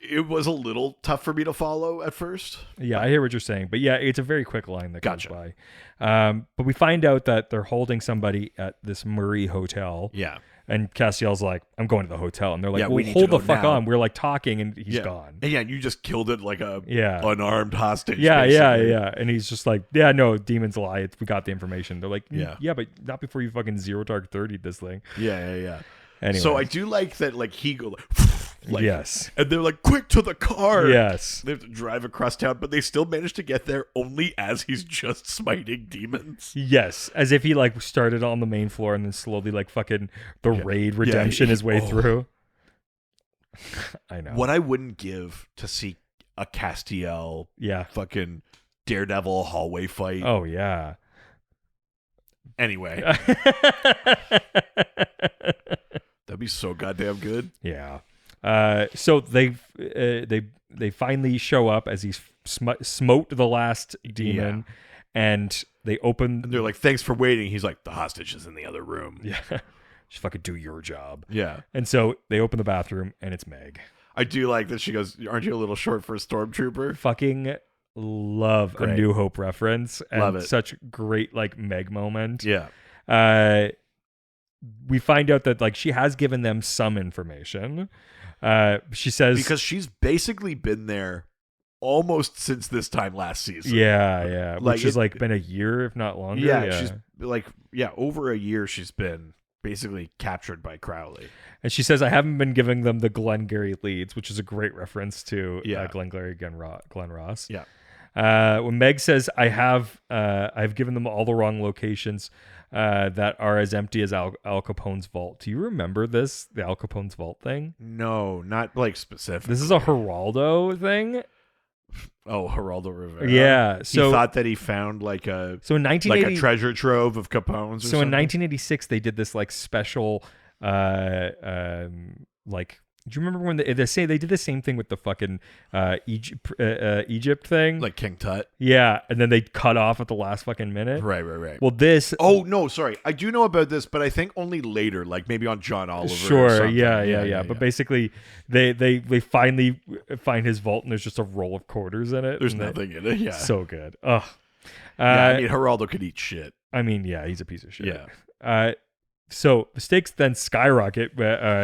it was a little tough for me to follow at first. Yeah, I hear what you're saying, but yeah, it's a very quick line that Gotcha. goes by. But we find out that they're holding somebody at this Murray hotel. Yeah. And Castiel's like, I'm going to the hotel. And they're like, Yeah, well, we need to hold the go fuck now. on. We're like talking and he's Yeah. gone. And yeah, you just killed it like a Yeah. unarmed hostage. Yeah. basically. And he's just like, yeah, no, demons lie. We got the information. They're like, Yeah. but not before you fucking zero target 30 this thing. Yeah. Anyway. So I do like that, like, he go like, Yes. and they're like, quick to the car. Yes. They have to drive across town, but they still manage to get there only as he's just smiting demons. Yes. As if he like started on the main floor and then slowly like fucking the raid redemption his way through. I know. What I wouldn't give to see a Castiel fucking Daredevil hallway fight. Oh, yeah. Anyway. That'd be so goddamn good. Yeah. So they finally show up as he's smote the last demon, and they open. And they're like, "Thanks for waiting." He's like, "The hostage is in the other room." Yeah, just fucking do your job. Yeah. And so they open the bathroom, and it's Meg. I do like that she goes, "Aren't you a little short for a stormtrooper?" Fucking love a Great. New Hope reference, and Love it. such great like Meg moment. Yeah. We find out that like she has given them some information. She says Because she's basically been there almost since this time last season. yeah, Like, which has like been a year, if not longer. Yeah, she's like, over a year she's been basically captured by Crowley. And she says, I haven't been giving them the Glengarry leads, which is a great reference to Glengarry Glen Ross. Yeah. When Meg says, I've given them all the wrong locations that are as empty as Al Capone's vault. Do you remember this, the Al Capone's vault thing? No, not like specific. This is a Geraldo thing. Oh, Geraldo Rivera. Yeah. So he thought that he found like a in 1980, like a treasure trove of Capone's. So in 1986, they did this like special, like. Do you remember when they say they did the same thing with the fucking Egypt thing? like King Tut. Yeah, and then they cut off at the last fucking minute. Right. Well, this. Oh no, sorry. I do know about this, but I think only later, like maybe on John Oliver. or Sure. something. Yeah. But basically, they finally find his vault, and there's just a roll of quarters in it. There's and nothing in it. Yeah. So good. Ugh. I mean, Geraldo could eat shit. I mean, yeah, he's a piece of shit. Yeah. So the stakes then skyrocket,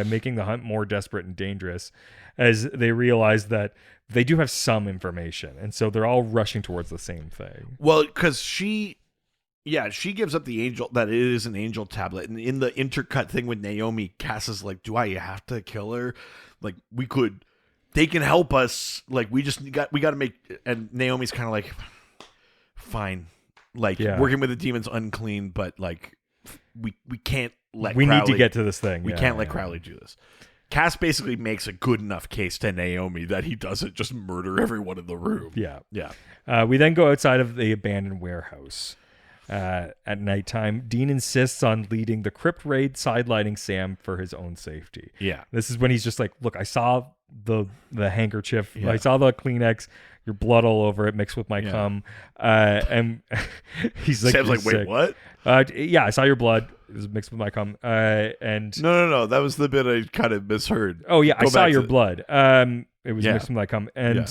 making the hunt more desperate and dangerous as they realize that they do have some information. And so they're all rushing towards the same thing. Well, because she gives up the angel, that it is an angel tablet. And in the intercut thing with Naomi, Cass is like, do I have to kill her? Like, they can help us. Like, we got to make, and Naomi's kind of like, fine. Like, working with the demon's unclean, but like, we can't let we Crowley, need to get to this thing. We can't let Crowley do this. Cass basically makes a good enough case to Naomi that he doesn't just murder everyone in the room. Yeah. We then go outside of the abandoned warehouse. At nighttime, Dean insists on leading the crypt raid, sidelining Sam for his own safety. Yeah. This is when he's just like, look, I saw the handkerchief. Yeah. I saw the Kleenex. Your blood all over it mixed with my cum. And he's like, Sam's like, wait, what? Yeah, I saw your blood. It was mixed with my cum. And No. That was the bit I kind of misheard. oh yeah, Go I saw back your to- blood. It was mixed with my cum. And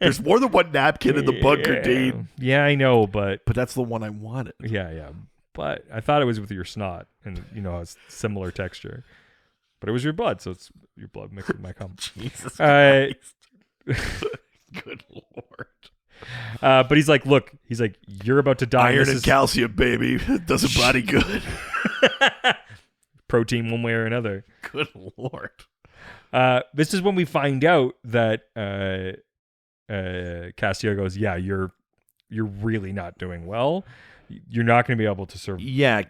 There's more than one napkin in the bunker, Dean. Yeah, I know, but But that's the one I wanted. yeah. But I thought it was with your snot, and it's similar texture. But it was your blood, so it's your blood mixed with my cum. Jesus Uh, Christ. Good Lord. But he's like, look, you're about to die. Iron This and is calcium, baby. Does a body good. protein one way or another. Good Lord. This is when we find out that Castiel goes, yeah, you're really not doing well. You're not going to be able to survive. Yeah.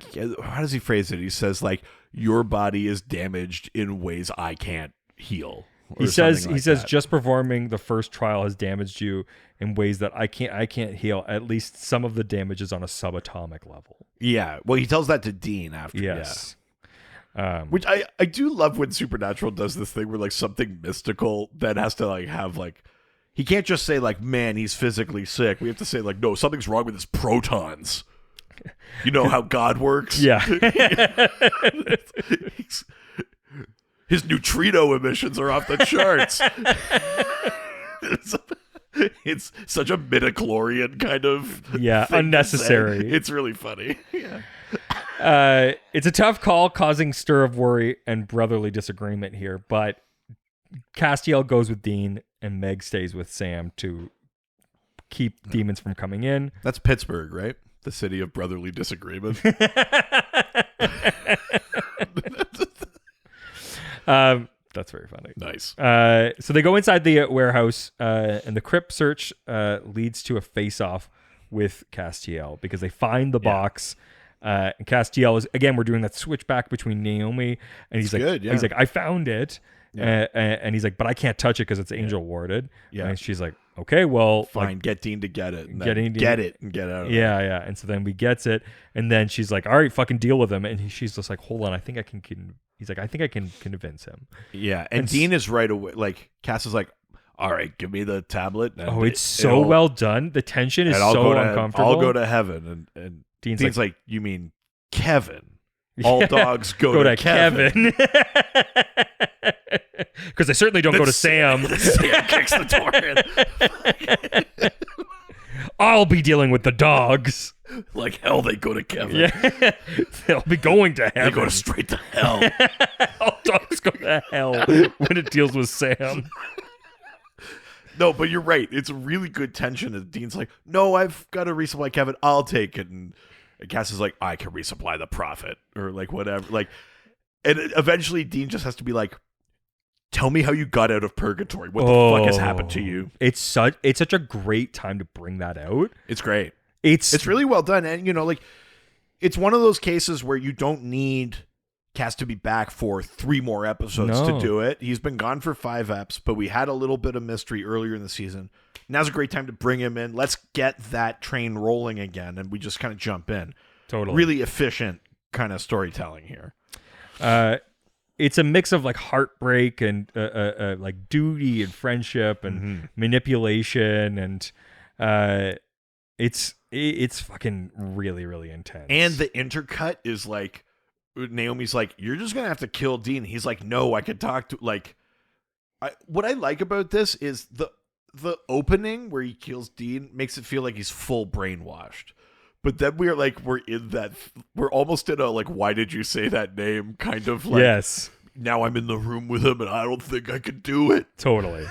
How does he phrase it? He says, like, your body is damaged in ways I can't heal. He says, just performing the first trial has damaged you in ways that I can't heal. At least some of the damage is on a subatomic level. Yeah. Well, he tells that to Dean after. Yes. Which I do love when Supernatural does this thing where like something mystical then has to like have like he can't just say like, man, he's physically sick. We have to say like, no, something's wrong with his protons. You know how God works? Yeah. His neutrino emissions are off the charts. It's such a midichlorian kind of thing unnecessary. to say. It's really funny. Yeah. It's a tough call, causing stir of worry and brotherly disagreement here, but Castiel goes with Dean and Meg stays with Sam to keep demons from coming in. That's Pittsburgh, right? The city of brotherly disagreement. That's very funny. Nice. So they go inside the warehouse, and the crypt search leads to a face-off with Castiel because they find the box. And Castiel is, again, we're doing that switch back between Naomi, and he's he's like, I found it. Yeah. And he's like, but I can't touch it because it's angel warded. Yeah. And she's like, okay, well, fine, like, get Dean to get it. And get it and get out of it. Yeah. And so then we gets it. And then she's like, all right, fucking deal with him. And she's just like, hold on, I think I can he's like, I think I can convince him. Yeah. And Dean is right away. Like, Cass is like, all right, give me the tablet. And it's so well done. The tension is so uncomfortable. I'll go to heaven. And Dean's like, you mean Kevin? All dogs go to Kevin. Because they certainly don't go to Sam. Sam kicks the door in. I'll be dealing with the dogs. Like hell, they go to Kevin. Yeah. They'll be going to heaven. They go straight to hell. All dogs go to hell when it deals with Sam. No, but you're right. It's a really good tension. And Dean's like, no, I've got to resupply Kevin. I'll take it. And Cass is like, I can resupply the prophet. Or like whatever. Like, and eventually Dean just has to be like, tell me how you got out of purgatory. What the fuck has happened to you? It's such a great time to bring that out. It's great. It's really well done. And, you know, like, it's one of those cases where you don't need Cass to be back for 3 more episodes to do it. He's been gone for 5 eps, but we had a little bit of mystery earlier in the season. Now's a great time to bring him in. Let's get that train rolling again, and we just kind of jump in. Totally. Really efficient kind of storytelling here. It's a mix of like heartbreak and like duty and friendship and manipulation, and it's fucking really, really intense. And the intercut is like, Naomi's like, you're just gonna have to kill Dean. He's like, no, I could talk to what I like about this is the opening where he kills Dean makes it feel like he's full brainwashed. But then we're almost in a like, why did you say that name kind of like, yes, now I'm in the room with him and I don't think I could do it. Totally.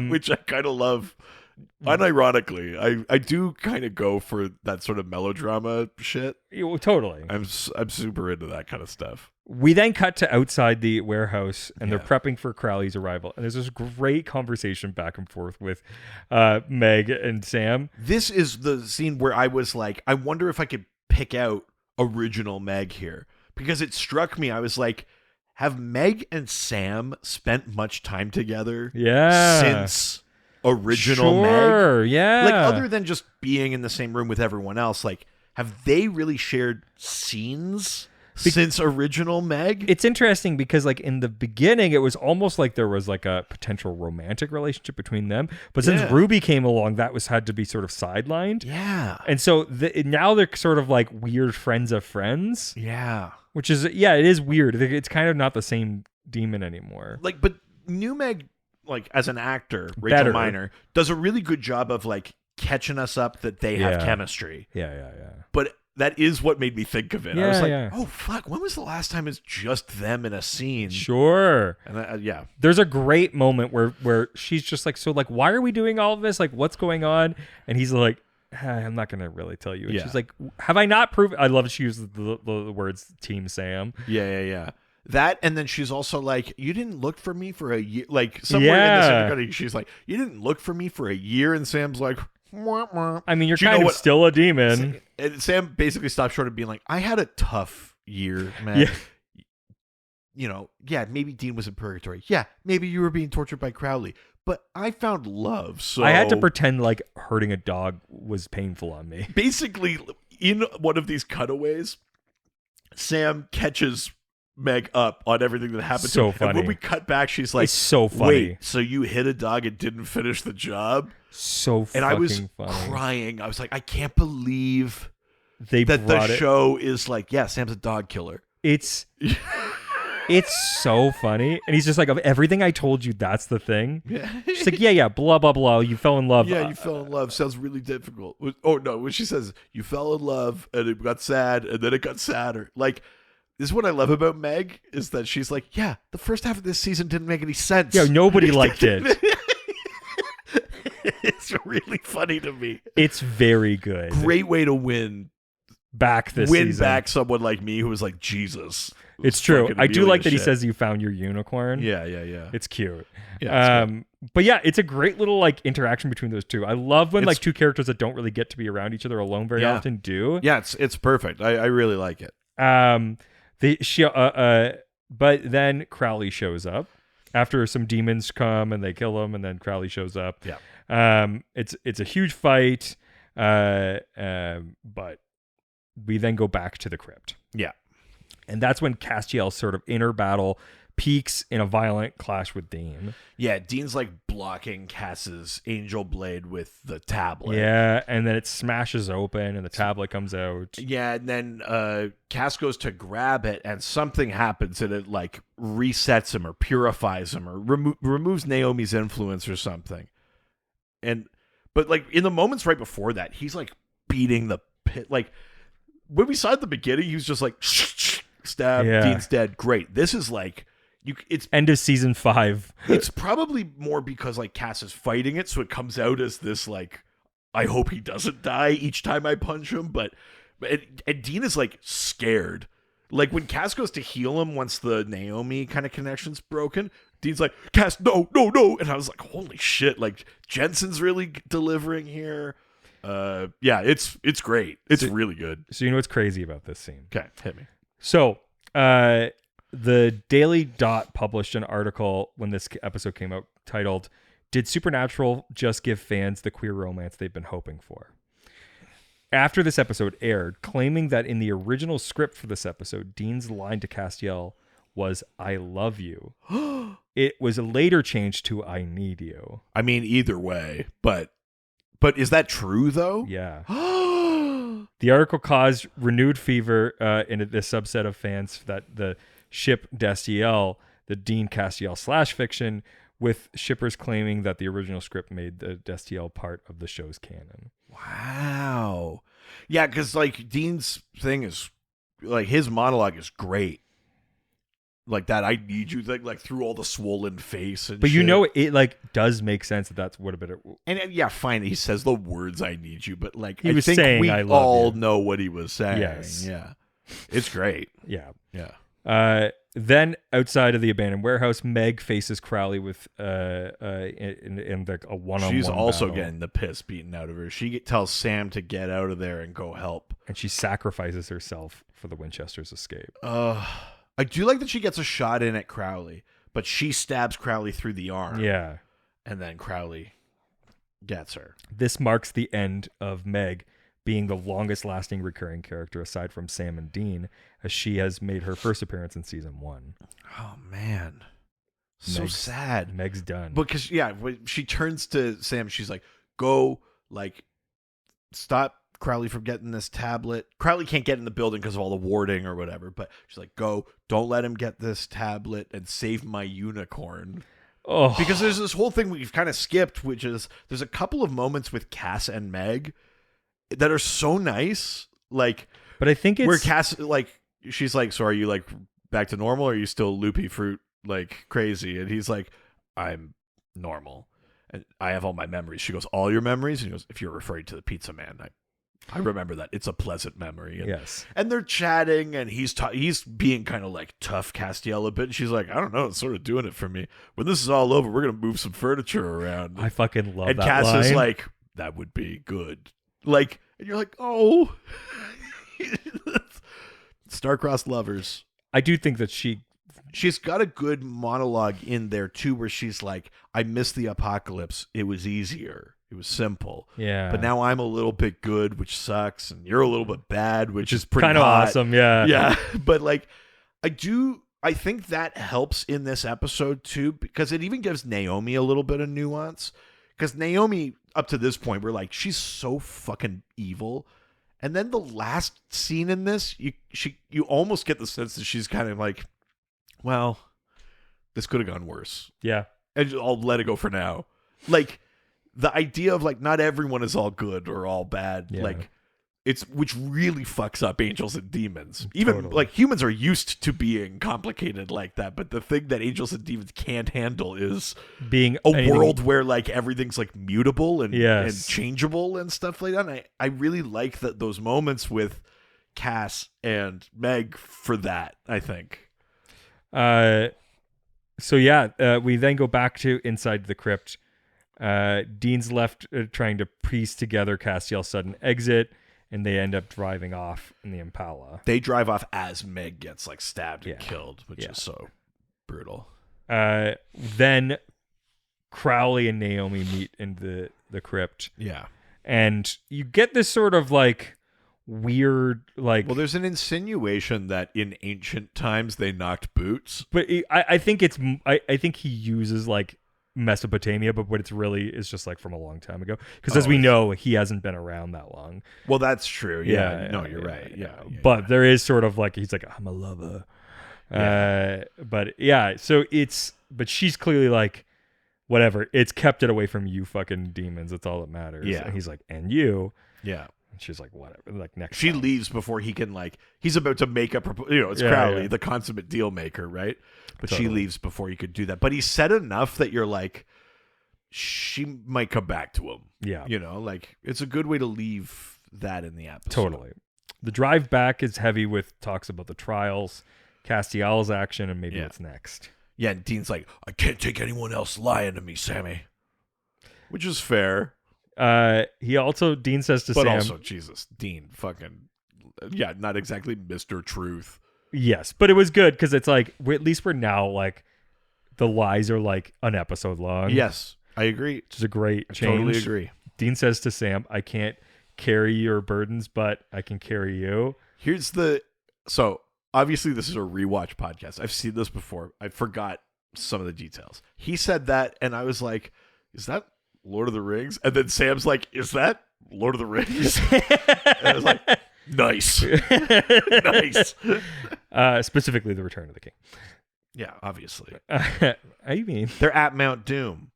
Which I kind of love. Unironically, I do kind of go for that sort of melodrama shit. Totally. I'm super into that kind of stuff. We then cut to outside the warehouse, and they're prepping for Crowley's arrival. And there's this great conversation back and forth with Meg and Sam. This is the scene where I was like, I wonder if I could pick out original Meg here. Because it struck me, I was like, have Meg and Sam spent much time together since original Meg? Yeah. Like, other than just being in the same room with everyone else, like, have they really shared scenes since original Meg? It's interesting because, like, in the beginning, it was almost like there was like a potential romantic relationship between them. But since Ruby came along, that had to be sort of sidelined. Yeah. And so now they're sort of like weird friends of friends. Yeah. Which is, it is weird. It's kind of not the same demon anymore. Like, but new Meg, like, as an actor, Rachel Miner, does a really good job of like catching us up that they have chemistry. Yeah. But that is what made me think of it. Yeah, I was like, oh fuck, when was the last time it's just them in a scene? Sure. And there's a great moment where she's just like, so like, why are we doing all of this? Like, what's going on? And he's like, I'm not gonna really tell you. And she's like, have I not proved? I love she uses the words Team Sam. Yeah. That, and then she's also like, you didn't look for me for a year. Like, somewhere in this intercut, she's like, you didn't look for me for a year. And Sam's like, wah, wah. I mean, you're kind of still a demon. And Sam basically stopped short of being like, I had a tough year, man. Yeah. You know, maybe Dean was in purgatory. Yeah, maybe you were being tortured by Crowley. But I found love, so I had to pretend like hurting a dog was painful on me. Basically, in one of these cutaways, Sam catches Meg up on everything that happened. So to her. And when funny. we cut back, she's like, It's so funny. Wait, so you hit a dog and didn't finish the job? So And fucking I was funny. crying. I was like, I can't believe They that brought the it. show is like, yeah, Sam's a dog killer. It's so funny. And he's just like, of everything I told you, that's the thing. Yeah. She's like, yeah, blah, blah, blah. You fell in love. Yeah, you fell in love. Sounds really difficult. Oh, no. When she says, you fell in love and it got sad and then it got sadder. Like, this is what I love about Meg is that she's like, yeah, the first half of this season didn't make any sense. Yeah, nobody liked it. It's really funny to me. It's very good. Great way to win Back this win season. back someone like me who was like, Jesus. It's true. Fucking I do Amelia like that he shit. says you found your unicorn. Yeah. It's cute. Yeah, it's But yeah, it's a great little like interaction between those two. I love when It's- like two characters that don't really get to be around each other alone very Yeah. often do. Yeah, it's perfect. I really like it. But then Crowley shows up after some demons come and they kill him, and then Crowley shows up. Yeah. It's a huge fight. But we then go back to the crypt. Yeah. And that's when Castiel's sort of inner battle peaks in a violent clash with Dean. Yeah, Dean's like blocking Cass's angel blade with the tablet. Yeah, and then it smashes open and the tablet comes out. Yeah, and then Cass goes to grab it and something happens and it like resets him or purifies him or removes Naomi's influence or something. But like in the moments right before that, he's like beating the pit. Like when we saw at the beginning, he was just like stab, Yeah. Dean's dead. Great. This is like it's End of season 5. it's probably more because like Cass is fighting it, so it comes out as this like I hope he doesn't die each time I punch him. But and Dean is like scared. Like when Cass goes to heal him once the Naomi kind of connection's broken, Dean's like, Cass, no, and I was like, holy shit! Like Jensen's really delivering here. Yeah, it's great. It's really good. So you know what's crazy about this scene? Okay, hit me. So, the Daily Dot published an article when this episode came out titled, "Did Supernatural Just Give Fans the Queer Romance They've Been Hoping For?" After this episode aired, claiming that in the original script for this episode, Dean's line to Castiel was, "I love you." It was later changed to, "I need you." I mean, either way, but is that true though? Yeah. The article caused renewed fever in this subset of fans that the ship Castiel, the Dean Castiel / fiction, with shippers claiming that the original script made the Castiel part of the show's canon. Wow. Yeah, because like Dean's thing is like his monologue is great. Like that, I need you like through all the swollen face and. But shit. you know, it like does make sense that that's what a bit of. And yeah, fine. He says the words "I need you," but like He I was think saying, we "I love all you." know what he was saying. Yes. Yeah, it's great. Yeah. Yeah. Then outside of the abandoned warehouse, Meg faces Crowley with in a one-on-one. She's also battle. getting the piss beaten out of her. She tells Sam to get out of there and go help. And she sacrifices herself for the Winchester's escape. I do like that she gets a shot in at Crowley, but she stabs Crowley through the arm. Yeah. And then Crowley gets her. This marks the end of Meg being the longest lasting recurring character aside from Sam and Dean, as she has made her first appearance in season 1. Oh, man. So sad. Meg's done. Because, yeah, when she turns to Sam, she's like, go, like, stop Crowley from getting this tablet. Crowley can't get in the building because of all the warding or whatever, but she's like, go, don't let him get this tablet and save my unicorn. Oh. Because there's this whole thing we've kind of skipped, which is there's a couple of moments with Cass and Meg that are so nice. Like, but I think it's where Cass, like, she's like, so are you like back to normal? Or are you still loopy fruit, like crazy? And he's like, I'm normal. And I have all my memories. She goes, all your memories? And he goes, if you're referring to the pizza man, I remember that. It's a pleasant memory. And, yes. And they're chatting, and he's being kind of like tough Castiel a bit. And she's like, I don't know, it's sort of doing it for me. When this is all over, we're gonna move some furniture around. I fucking love and that Cass line. is like, that would be good. Like, and you're like, oh, star-crossed lovers. I do think that She's got a good monologue in there too, where she's like, I miss the apocalypse. It was easier. It was simple. Yeah. But now I'm a little bit good, which sucks, and you're a little bit bad, which is pretty kind of hot. awesome. Yeah. Yeah. But like, I think that helps in this episode too, because it even gives Naomi a little bit of nuance. Because Naomi, up to this point, we're like, she's so fucking evil. And then the last scene in this, you almost get the sense that she's kind of like, well, this could have gone worse. Yeah. And I'll let it go for now. Like, the idea of, like, not everyone is all good or all bad. Yeah. Like, which really fucks up angels and demons. Even, Totally. like, humans are used to being complicated like that. But the thing that angels and demons can't handle is being a world where, like, everything's, like, mutable and Yes. changeable and stuff like that. And I really like those moments with Cass and Meg for that, I think. So yeah, we then go back to inside the crypt. Dean's left trying to piece together Castiel's sudden exit, and they end up driving off in the Impala. They drive off as Meg gets, like, stabbed and Yeah. killed, which is so brutal. Then Crowley and Naomi meet in the crypt, Yeah. and you get this sort of like weird, like, Well, there's an insinuation that in ancient times they knocked boots. but I think I think he uses like Mesopotamia, but what it's really is just like from a long time ago. Because as we know, he hasn't been around that long. Well, that's true. Yeah. No, you're right. Yeah. But there is sort of like, he's like, I'm a lover. Yeah. But yeah, so but she's clearly like, whatever, it's kept it away from you fucking demons. That's all that matters. Yeah. And he's like, and you. Yeah. And she's like, whatever. Like, next She time. leaves before he can, like, he's about to make a proposal. It's Yeah, Crowley, yeah. the consummate deal maker, right? But she Totally. leaves before he could do that. But he said enough that you're like, she might come back to him. Yeah. You know, like, it's a good way to leave that in the episode. Totally. The drive back is heavy with talks about the trials, Castiel's action, and maybe what's next. Yeah, and Dean's like, I can't take anyone else lying to me, Sammy. Which is fair. Dean says to But Sam, also, Jesus, Dean, fucking, yeah, not exactly Mr. Truth. yes, but it was good because it's like, at least we're now like, the lies are like an episode long. Yes, I agree. Which is a great I change. totally agree. Dean says to Sam, I can't carry your burdens, but I can carry you. So obviously this is a rewatch podcast. I've seen this before. I forgot some of the details. He said that, and I was like, is that Lord of the Rings? And then Sam's like, is that Lord of the Rings? And I was like, nice. Nice. Specifically the Return of the King. Yeah, obviously. I mean, They're at Mount Doom.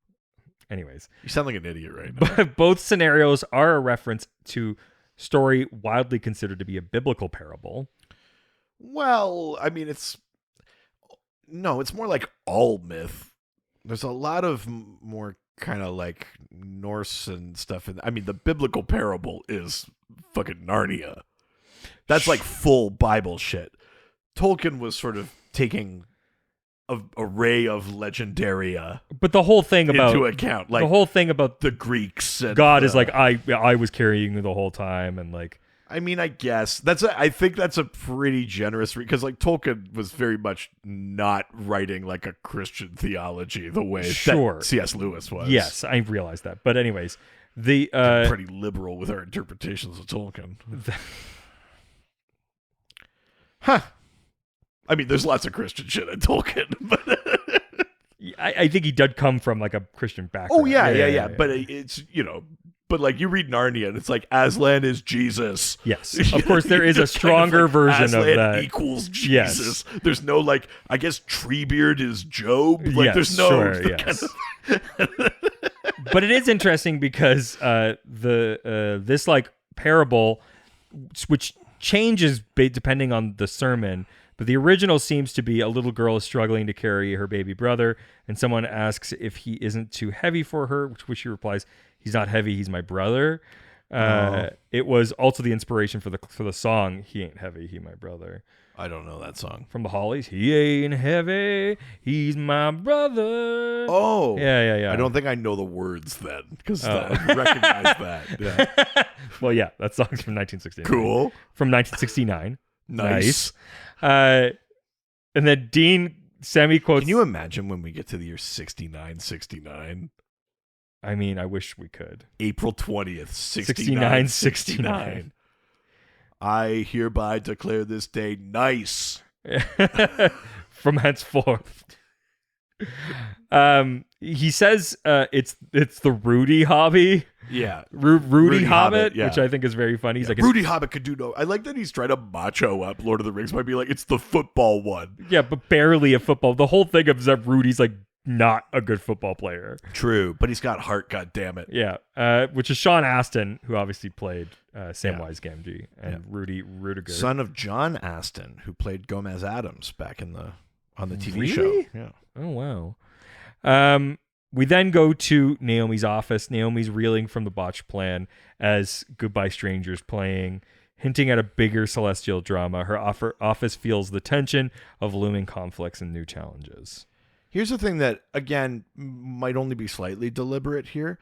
anyways, You sound like an idiot right now. but both scenarios are a reference to story widely considered to be a biblical parable. Well, I mean, it's more like all myth. There's a lot of more kind of like Norse and stuff. I mean, the biblical parable is fucking Narnia. That's like full Bible shit. Tolkien was sort of taking a array of legendaria But the whole thing about into account, like the whole thing about the Greeks and God is like, I was carrying you the whole time, and like, I mean, I guess I think that's a pretty generous because like Tolkien was very much not writing like a Christian theology the way Sure. that C.S. Lewis was. yes, I realize that. But anyways, the We're pretty liberal with our interpretations of Tolkien. Huh. I mean, there's lots of Christian shit in Tolkien, but I think he did come from like a Christian background. oh yeah. But it's but like you read Narnia and it's like Aslan is Jesus. Yes, of course there is a It's kind of stronger like version Aslan of that. equals Yes. Jesus. There's no like I guess Treebeard is Job. Like Yes, there's no sure, the yes. kind of- But it is interesting because this like parable, which changes depending on the sermon, but the original seems to be a little girl is struggling to carry her baby brother, and someone asks if he isn't too heavy for her, which she replies, "He's not heavy. He's my brother." It was also the inspiration for the song "He Ain't Heavy, He My Brother" I don't know that song. from the Hollies. He ain't heavy. He's my brother. Oh. Yeah. I don't think I know the words then because I recognize that. Yeah. Well, yeah, that song's from 1969. Cool. From 1969. Nice. And then Dean semi-quotes... Can you imagine when we get to the year 69? I mean, I wish we could. April 20th, 69. I hereby declare this day nice. from henceforth. He says it's the Rudy hobby. Yeah. Rudy Hobbit, Hobbit, yeah. which I think is very funny. He's like, Rudy Hobbit could do no. I like that he's trying to macho up Lord of the Rings. Might be like, it's the football one. yeah, but barely a football. The whole thing of that Rudy's like not a good football player. True, but he's got heart. God damn it. Yeah, which is Sean Astin, who obviously played Samwise Gamgee, and Rudy Rudiger, Son of John Astin, who played Gomez Adams back on the TV Really? show. Yeah. Oh wow. We then go to Naomi's office. Naomi's reeling from the botched plan as Goodbye Strangers playing, hinting at a bigger celestial drama. Her office feels the tension of looming conflicts and new challenges. Here's the thing that, again, might only be slightly deliberate here.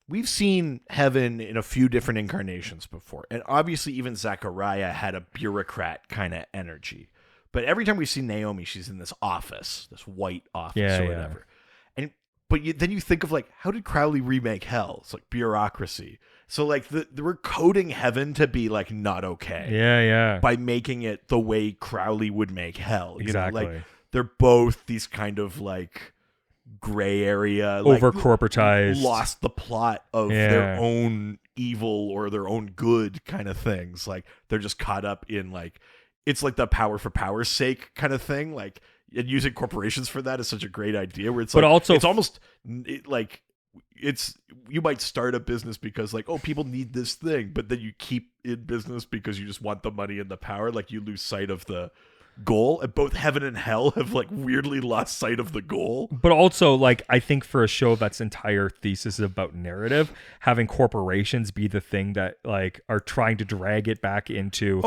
We've seen heaven in a few different incarnations before. And obviously even Zachariah had a bureaucrat kind of energy. But every time we see Naomi, she's in this office, this white office or whatever. But then you think of, like, how did Crowley remake hell? It's like bureaucracy. So, like, we're coding heaven to be, like, not okay. Yeah. By making it the way Crowley would make hell. Exactly. You know, like, they're both these kind of, like, gray area. Over like, corporatized. Lost the plot of their own evil or their own good kind of things. Like, they're just caught up in, like, it's like the power for power's sake kind of thing. Like, and using corporations for that is such a great idea where it's but like, also it's almost like you might start a business because like, oh, people need this thing, but then you keep in business because you just want the money and the power. Like you lose sight of the goal, and both heaven and hell have like weirdly lost sight of the goal. But also, like, I think for a show that's entire thesis is about narrative, having corporations be the thing that like are trying to drag it back into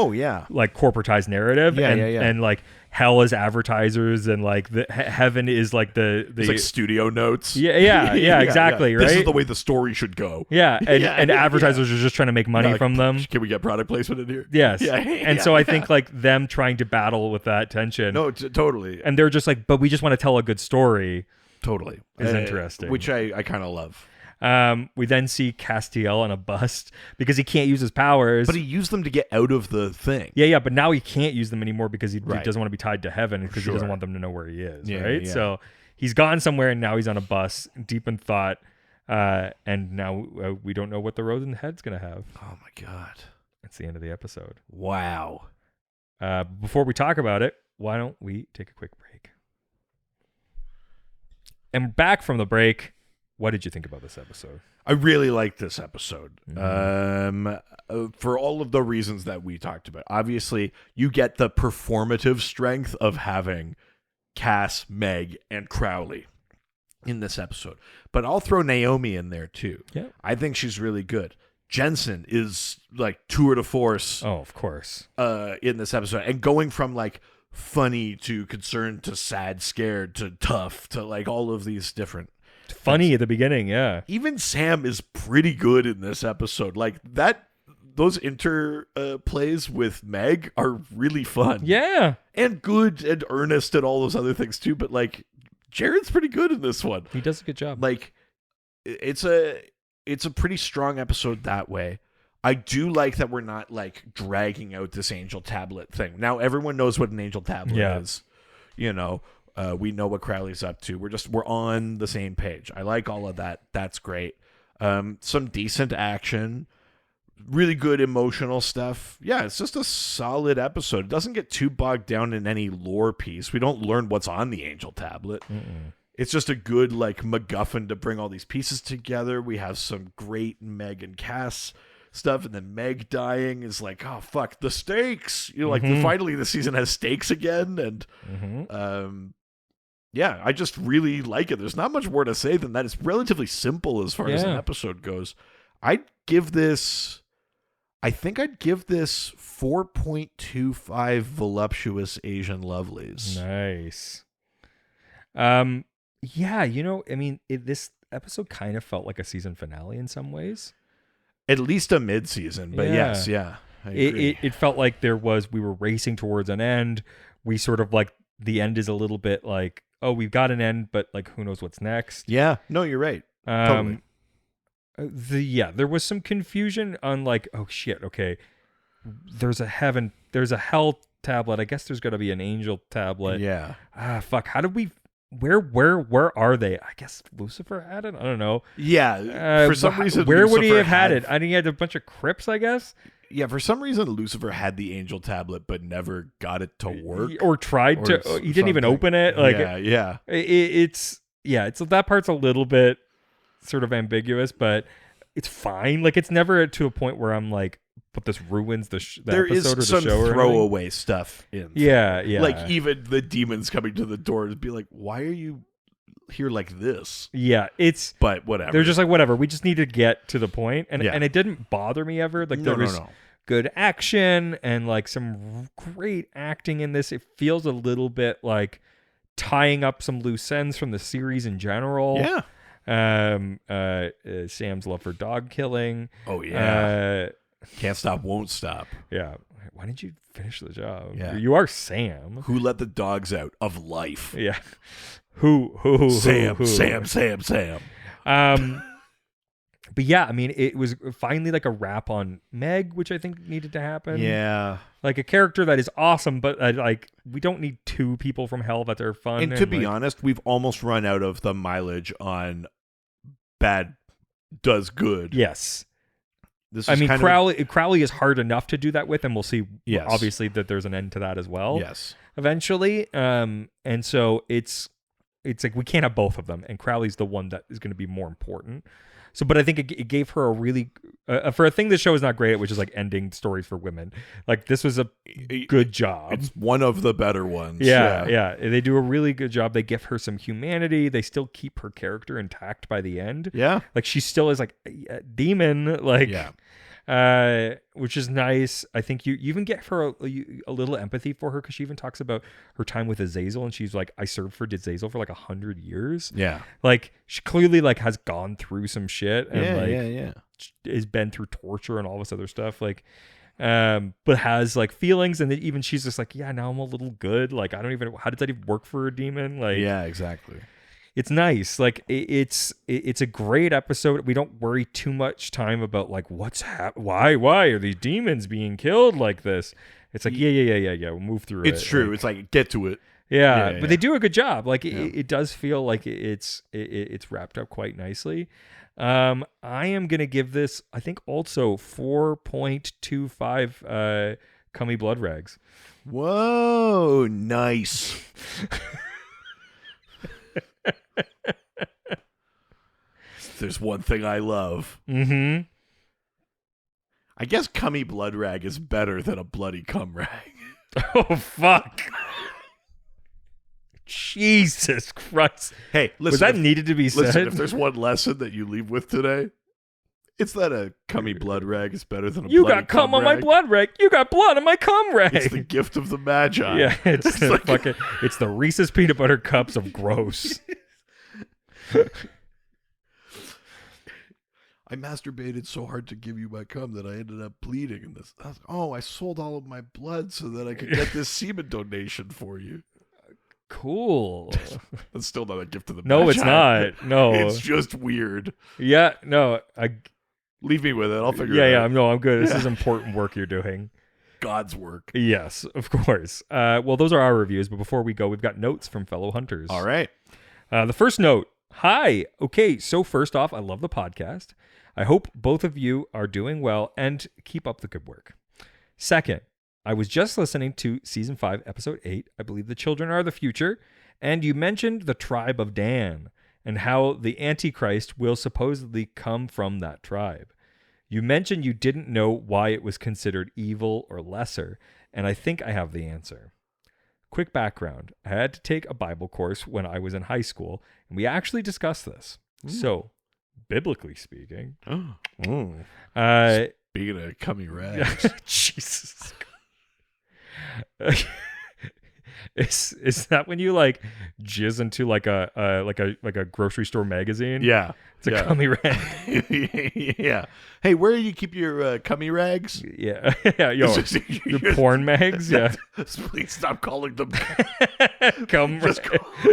like corporatized narrative and like hell is advertisers and like the heaven is like the it's like studio notes. Yeah, exactly. Right. This is the way the story should go. Yeah, and advertisers are just trying to make money like, from them. Can we get product placement in here? Yes. And so I think like them trying to battle with that tension. No, totally. And they're just like, but we just want to tell a good story. Totally. Is interesting. Which I kind of love. We then see Castiel on a bus because he can't use his powers. But he used them to get out of the thing. Yeah, but now he can't use them anymore because he doesn't want to be tied to heaven because he doesn't want them to know where he is, right? Yeah. So he's gone somewhere and now he's on a bus, deep in thought, and now we don't know what the road and head's going to have. Oh, my God. That's the end of the episode. Wow. Before we talk about it, why don't we take a quick break? And back from the break, what did you think about this episode? I really liked this episode. For all of the reasons that we talked about. Obviously, you get the performative strength of having Cass, Meg, and Crowley in this episode. But I'll throw Naomi in there too. Yeah. I think she's really good. Jensen is like tour de force. Oh, of course. In this episode. And going from like funny to concerned to sad, scared to tough to like all of these different funny things. At the beginning, yeah. Even Sam is pretty good in this episode. Like those plays with Meg are really fun. Yeah. And good and earnest and all those other things too. But like Jared's pretty good in this one. He does a good job. Like it's a pretty strong episode that way. I do like that we're not like dragging out this angel tablet thing. Now everyone knows what an angel tablet is. You know, we know what Crowley's up to. We're on the same page. I like all of that. That's great. Some decent action, really good emotional stuff. Yeah, it's just a solid episode. It doesn't get too bogged down in any lore piece. We don't learn what's on the angel tablet. It's just a good like MacGuffin to bring all these pieces together. We have some great Meg and Cass stuff, and then Meg dying is like, oh fuck, the stakes. You know, like finally the season has stakes again, and yeah, I just really like it. There's not much more to say than that. It's relatively simple as far as an episode goes. I think I'd give this 4.25 voluptuous Asian lovelies. Nice. Yeah, you know, I mean, this episode kind of felt like a season finale in some ways. At least a mid-season, but yes, I agree. It felt like we were racing towards an end. We sort of like, the end is a little bit like, oh, we've got an end, but like, who knows what's next? Yeah, no, you're right. Totally. There was some confusion on like, oh shit, okay, there's a heaven, there's a hell tablet. I guess there's got to be an angel tablet. Yeah. Fuck. How did we? Where are they? I guess Lucifer had it. I don't know. Yeah. For some reason, where would he Lucifer have had it? I think he had a bunch of crypts, I guess. Yeah, for some reason, Lucifer had the angel tablet, but never got it to work. Or tried to. He didn't even open it. Like, yeah. It's that part's a little bit sort of ambiguous, but it's fine. Like, it's never to a point where I'm like, but this ruins the there episode is or the some show or throwaway stuff in. Yeah. Like, even the demons coming to the door to be like, why are you here like this? Yeah, but whatever. They're just like, whatever. We just need to get to the point. And Yeah. and it didn't bother me ever. Like, there was good action and like some great acting in this. It feels a little bit like tying up some loose ends from the series in general. Yeah. Sam's love for dog killing. Oh yeah. Can't stop, won't stop. Yeah. Why didn't you finish the job? Yeah. You are Sam. Who let the dogs out of life? Yeah. Who? Sam. But yeah, I mean, it was finally like a wrap on Meg, which I think needed to happen. Yeah. Like a character that is awesome, but like we don't need two people from hell that are fun. And to be honest, we've almost run out of the mileage on bad does good. Yes. I mean, Crowley is hard enough to do that with, and we'll see Yes. obviously that there's an end to that as well. Yes. Eventually. And so it's like we can't have both of them, and Crowley's the one that is going to be more important. So, but I think it gave her a really for a thing the show is not great at, which is like ending stories for women. Like, this was a good job. It's one of the better ones. Yeah. They do a really good job. They give her some humanity. They still keep her character intact by the end. Yeah. Like, she still is like a demon. Like, which is nice. I think you even get her a little empathy for her, because she even talks about her time with Azazel, and she's like, I served for Azazel for like 100 years. Yeah. Like, she clearly like has gone through some shit and has been through torture and all this other stuff. Like, but has like feelings, and then even she's just like, yeah, now I'm a little good. Like, I don't even, how does that even work for a demon? Like, yeah, exactly. It's nice. Like, it's a great episode. We don't worry too much time about like what's why are these demons being killed like this. It's like yeah. We'll move through it. It's true. Like, it's like, get to it. Yeah, but they do a good job. Like, it does feel like it's wrapped up quite nicely. I am gonna give this, I think, also 4.25 cummy blood rags. Whoa, nice. There's one thing I love. Mm-hmm. I guess cummy blood rag is better than a bloody cum rag. Oh, fuck. Jesus Christ. Hey, listen. Was that needed to be said? Listen, if there's one lesson that you leave with today, it's that a cummy blood rag is better than a you bloody got cum on rag. my blood rag. You got blood on my cum rag. It's the gift of the Magi. Yeah, it's the Reese's peanut butter cups of gross. I masturbated so hard to give you my cum that I ended up bleeding in this. I sold all of my blood so that I could get this semen donation for you. Cool. That's still not a gift of the No, Magi. it's not. No. It's just weird. Yeah, no. Leave me with it. I'll figure it out. I'm good. This is important work you're doing. God's work. Yes, of course. Well, those are our reviews, but before we go, we've got notes from fellow hunters. All right. The first note. Hi. Okay, so first off, I love the podcast. I hope both of you are doing well and keep up the good work. Second, I was just listening to Season 5, Episode 8, I believe the children are the future, and you mentioned the tribe of Dan and how the Antichrist will supposedly come from that tribe. You mentioned you didn't know why it was considered evil or lesser, and I think I have the answer. Quick background. I had to take a Bible course when I was in high school, and we actually discussed this. So, biblically speaking... Speaking of cummy rags. Jesus. Is that when you like jizz into like a grocery store magazine? Yeah. It's a cummy rag. Yeah. Hey, where do you keep your cummy rags? Yeah. Yo, your porn mags? Yeah. Please stop calling them Just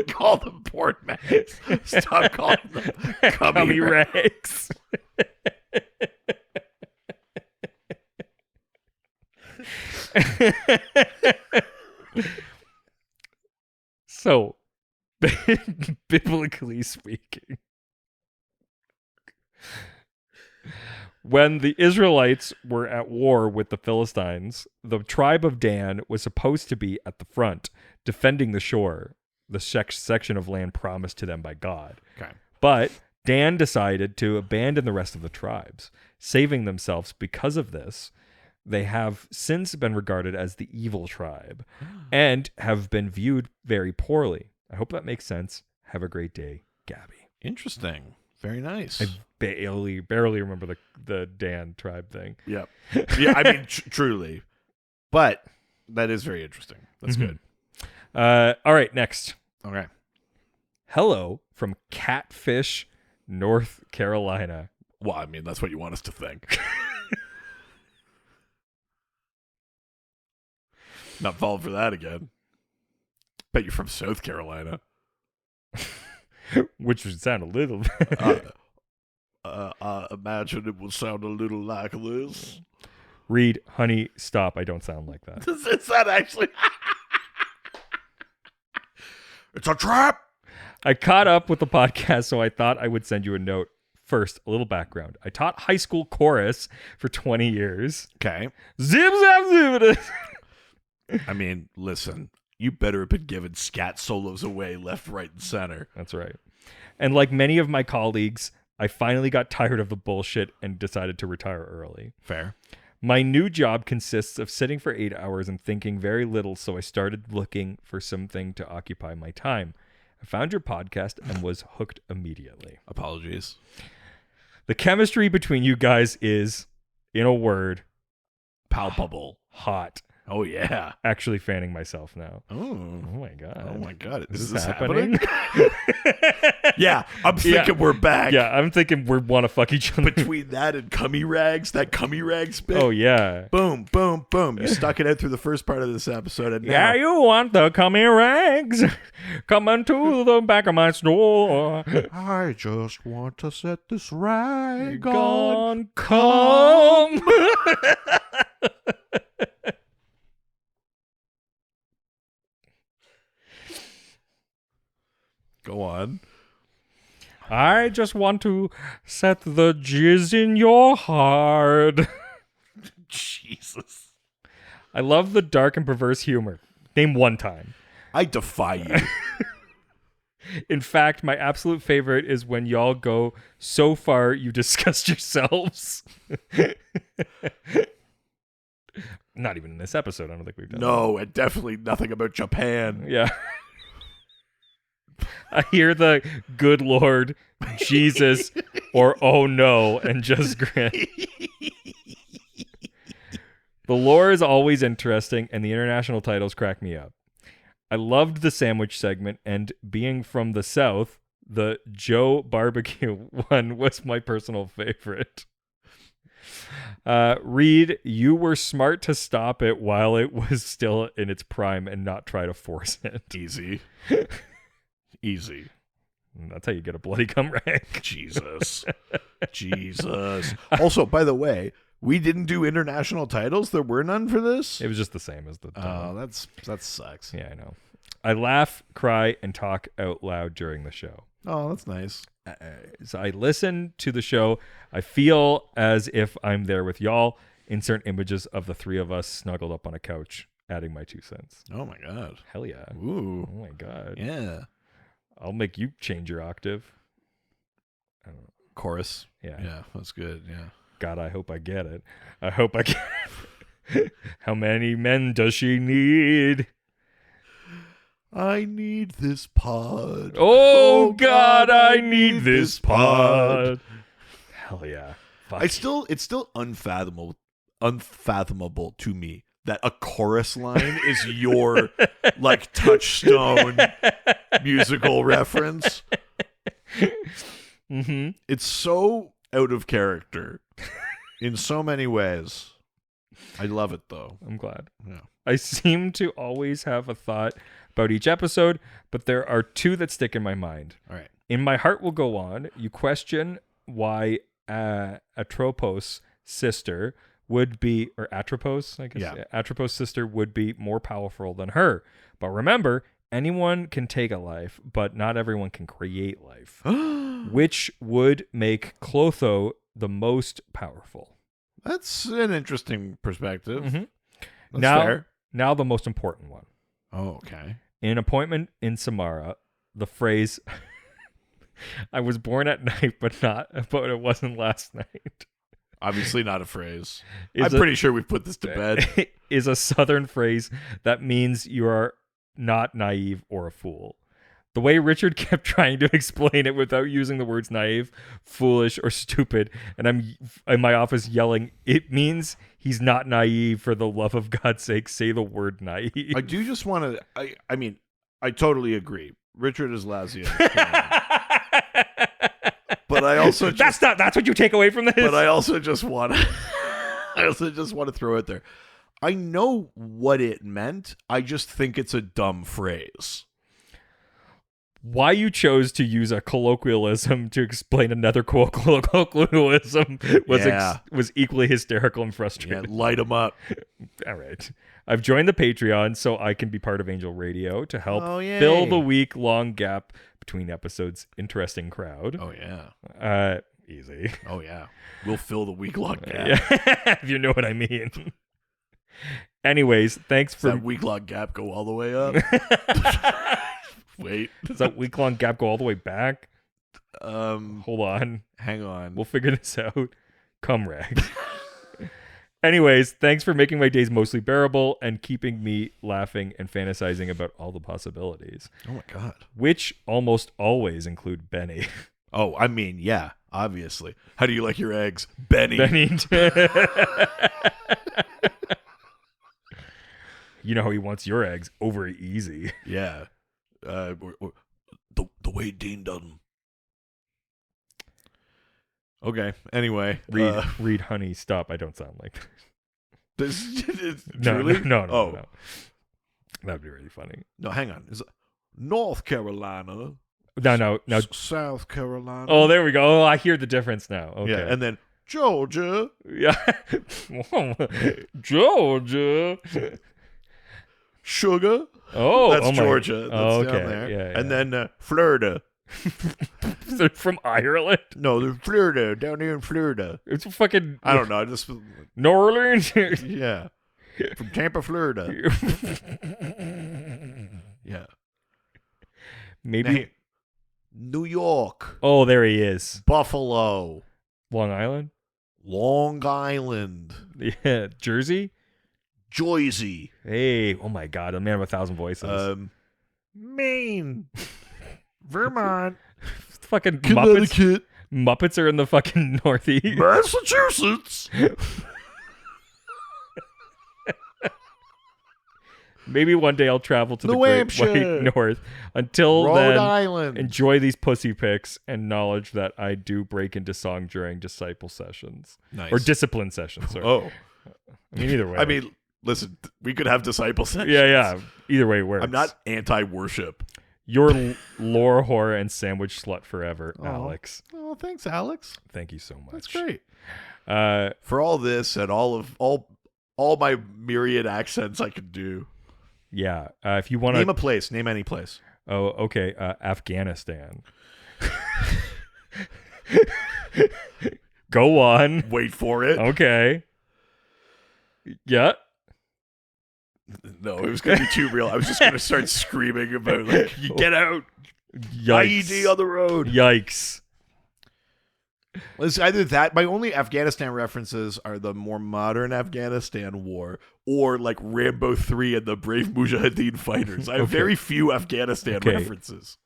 call them porn mags. Stop calling them cummy rags. So, biblically speaking, when the Israelites were at war with the Philistines, the tribe of Dan was supposed to be at the front, defending the shore, the section of land promised to them by God. Okay. But Dan decided to abandon the rest of the tribes, saving themselves because of this. They have since been regarded as the evil tribe and have been viewed very poorly. I hope that makes sense. Have a great day, Gabby. Interesting. Very nice. I barely remember the Dan tribe thing. Yep. Yeah, I mean, truly. But that is very interesting. That's good. All right, next. Okay. Hello from Catfish, North Carolina. Well, I mean, that's what you want us to think. Not falling for that again. Bet you're from South Carolina. Which would sound a little bit. I imagine it would sound a little like this. Reed, honey, stop. I don't sound like that. Is that actually? It's a trap. I caught up with the podcast, so I thought I would send you a note. First, a little background. I taught high school chorus for 20 years. Okay. Zip, zap, zip. I mean, listen, you better have been giving scat solos away left, right, and center. That's right. And like many of my colleagues, I finally got tired of the bullshit and decided to retire early. Fair. My new job consists of sitting for 8 hours and thinking very little, so I started looking for something to occupy my time. I found your podcast and was hooked immediately. Apologies. The chemistry between you guys is, in a word, Palpable. hot. Oh, yeah. Actually fanning myself now. Oh my God. Oh, my God. Is this happening? Yeah, I'm thinking we're back. Yeah, I'm thinking we want to fuck each other. Between that and cummy rags, that cummy rags bit. Oh, yeah. Boom, boom, boom. You stuck it out through the first part of this episode. And Yeah, now, you want the cummy rags? Come into the back of my store. I just want to set this rag Gone, come. Go on. I just want to set the jizz in your heart. Jesus. I love the dark and perverse humor. Name one time. I defy you. In fact, my absolute favorite is when y'all go so far you disgust yourselves. Not even in this episode. I don't think we've done No, and definitely nothing about Japan. that. Yeah. I hear the good Lord, Jesus, or oh no, and just grin. The lore is always interesting, and the international titles crack me up. I loved the sandwich segment, and being from the South, the Joe Barbecue one was my personal favorite. Reed, you were smart to stop it while it was still in its prime and not try to force it. Easy. Easy. That's how you get a bloody cum rag. Jesus. Jesus. Also, by the way, we didn't do international titles. There were none for this. It was just the same as the Oh, that sucks. Yeah, I know. I laugh, cry, and talk out loud during the show. Oh, that's nice. As I listen to the show, I feel as if I'm there with y'all. Insert images of the three of us snuggled up on a couch, adding my 2 cents. Oh my God. Hell yeah. Ooh. Oh my God. Yeah. I'll make you change your octave. I don't know. Chorus. Yeah. Yeah, that's good. Yeah. God, I hope I get it. I hope I get it. How many men does she need? I need this pod. Oh God, I need this pod. Hell yeah. Fuck. It's still unfathomable to me that a chorus line is your like touchstone musical reference. Mm-hmm. It's so out of character in so many ways. I love it though. I'm glad. Yeah. I seem to always have a thought about each episode, but there are 2 that stick in my mind. All right. In My Heart Will Go On, you question why Atropos' sister would be, or Atropos, I guess. Yeah. Atropos' sister would be more powerful than her. But remember, anyone can take a life, but not everyone can create life, which would make Clotho the most powerful. That's an interesting perspective. Mm-hmm. That's fair. Now the most important one. Oh, okay. In an appointment in Samara, the phrase "I was born at night, but it wasn't last night" Obviously not a phrase. Is I'm pretty sure we've put this to bed. is a Southern phrase that means you are not naive or a fool. The way Richard kept trying to explain it without using the words naive, foolish, or stupid, and I'm in my office yelling, "It means he's not naive, for the love of God's sake, say the word naive." I do just want to. I mean, I totally agree. Richard is Lazio. But I also that's what you take away from this. But I also just want to. I also just want to throw it there. I know what it meant. I just think it's a dumb phrase. Why you chose to use a colloquialism to explain another colloquialism was equally hysterical and frustrating. Yeah, light them up. All right. I've joined the Patreon so I can be part of Angel Radio to help yay. fill the week-long gap between episodes. Interesting crowd. Oh, yeah. Easy. Oh, yeah. We'll fill the week-long gap. Yeah. If you know what I mean. Anyways, thanks Does for... that week-long gap go all the way up? Wait. Does that week-long gap go all the way back? Hold on. Hang on. We'll figure this out. Come, Rag. Anyways, thanks for making my days mostly bearable and keeping me laughing and fantasizing about all the possibilities. Oh, my God. Which almost always include Benny. Oh, I mean, yeah, obviously. How do you like your eggs? Benny. You know how he wants your eggs over easy. Yeah. The way Dean does them. Okay. Anyway, Read, honey, stop. I don't sound like this. Truly? No. Oh. That'd be really funny. No, hang on. Is it North Carolina? No. South Carolina. Oh, there we go. Oh, I hear the difference now. Okay. Yeah, and then Georgia. Yeah. Georgia. Sugar. Oh, that's Georgia. That's down there. Yeah. And then Florida. They're from Ireland? No, they're Florida. Down here in Florida. It's fucking... I don't know. Just New Orleans? Yeah. From Tampa, Florida. Yeah. Maybe... New York. Oh, there he is. Buffalo. Long Island? Long Island. Yeah. Jersey? Jersey. Hey, oh my God, a man of 1,000 voices. Maine. Vermont. Fucking Connecticut. Muppets are in the fucking Northeast. Massachusetts. Maybe one day I'll travel to the New Great Hampshire. White North. Until Rhode then, Island. enjoy these pussy pics and knowledge that I do break into song during disciple sessions. Nice. Or discipline sessions. Sorry. Oh. I mean, either way. I mean, listen, we could have disciple sessions. Yeah. Either way works. I'm not anti-worship. Your lore whore and sandwich slut forever, Alex. Oh, thanks, Alex. Thank you so much. That's great. For all this and all my myriad accents I could do. Yeah. If you want to name a place, name any place. Oh, okay. Afghanistan. Go on. Wait for it. Okay. Yeah. No, it was going to be too real. I was just going to start screaming about, like, you get out. Yikes. IED on the road. Yikes. It's either that. My only Afghanistan references are the more modern Afghanistan war or, like, Rambo 3 and the Brave Mujahideen fighters. I have very few Afghanistan references.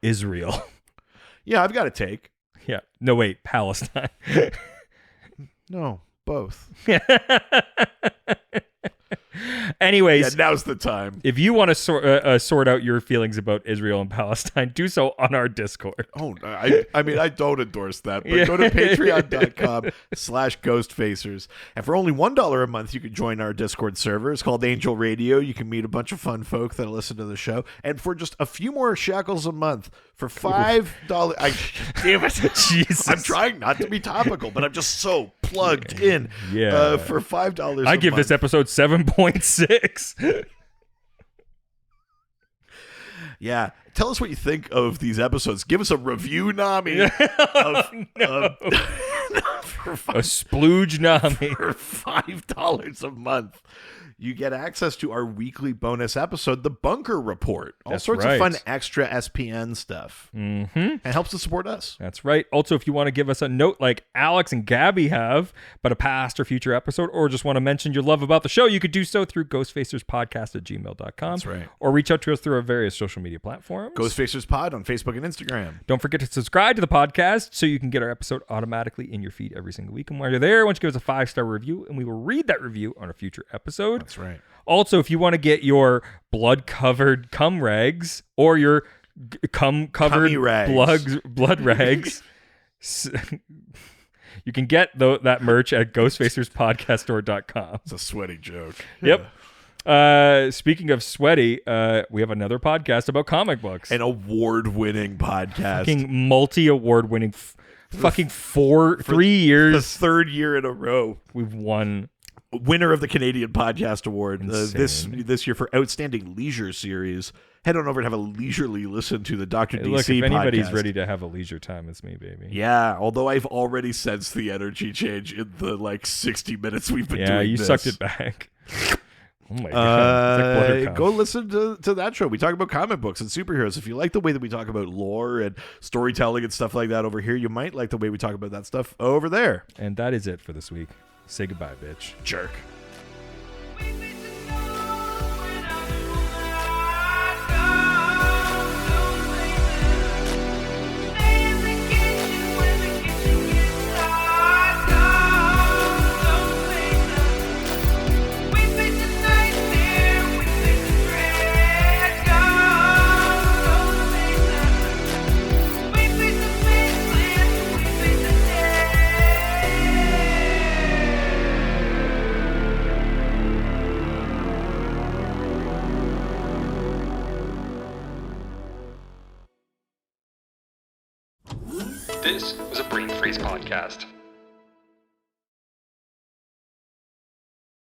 Israel. Yeah, I've got a take. Yeah. No, wait. Palestine. No, both. Anyways, yeah, now's the time. If you want to sort out your feelings about Israel and Palestine, do so on our Discord. Oh, I mean, I don't endorse that, but go to patreon.com/ghostfacers. And for only $1 a month, you can join our Discord server. It's called Angel Radio. You can meet a bunch of fun folk that listen to the show. And for just a few more shekels a month, for $5, damn it. Jesus. I'm trying not to be topical, but I'm just so plugged in. Yeah. For $5 I give this episode 7.6. Yeah. Tell us what you think of these episodes. Give us a review, Nami. No. For A splooge Nami. For $5 a month, you get access to our weekly bonus episode, The Bunker Report. All That's sorts right. of fun extra SPN stuff. Mm-hmm. And helps to support us. That's right. Also, if you want to give us a note like Alex and Gabby have, but a past or future episode, or just want to mention your love about the show, you could do so through ghostfacerspodcast@gmail.com. That's right. Or reach out to us through our various social media platforms. Ghostfacers Pod on Facebook and Instagram. Don't forget to subscribe to the podcast so you can get our episode automatically in your feed every single week. And while you're there, why don't you give us a 5-star review, and we will read that review on a future episode. That's right. Also, if you want to get your blood-covered cum rags or your cum-covered Cummy rags. blood rags, you can get that merch at ghostfacerspodcaststore.com. It's a sweaty joke. Yep. Speaking of sweaty, we have another podcast about comic books. An award-winning podcast. Fucking multi-award-winning, fucking 3 The years third year in a row. we've won. Winner of the Canadian Podcast Award Insane. this year for Outstanding Leisure Series. Head on over and have a leisurely listen to the Dr. Hey, DC look, if anybody's podcast. ready to have a leisure time, it's me, baby. Yeah, although I've already sensed the energy change in the 60 minutes we've been doing Yeah, you this. sucked it back. Oh my god! It's like Buttercup. Go listen to that show. We talk about comic books and superheroes. If you like the way that we talk about lore and storytelling and stuff like that over here, you might like the way we talk about that stuff over there. And that is it for this week. Say goodbye, bitch. Jerk. This was a Brain Freeze podcast.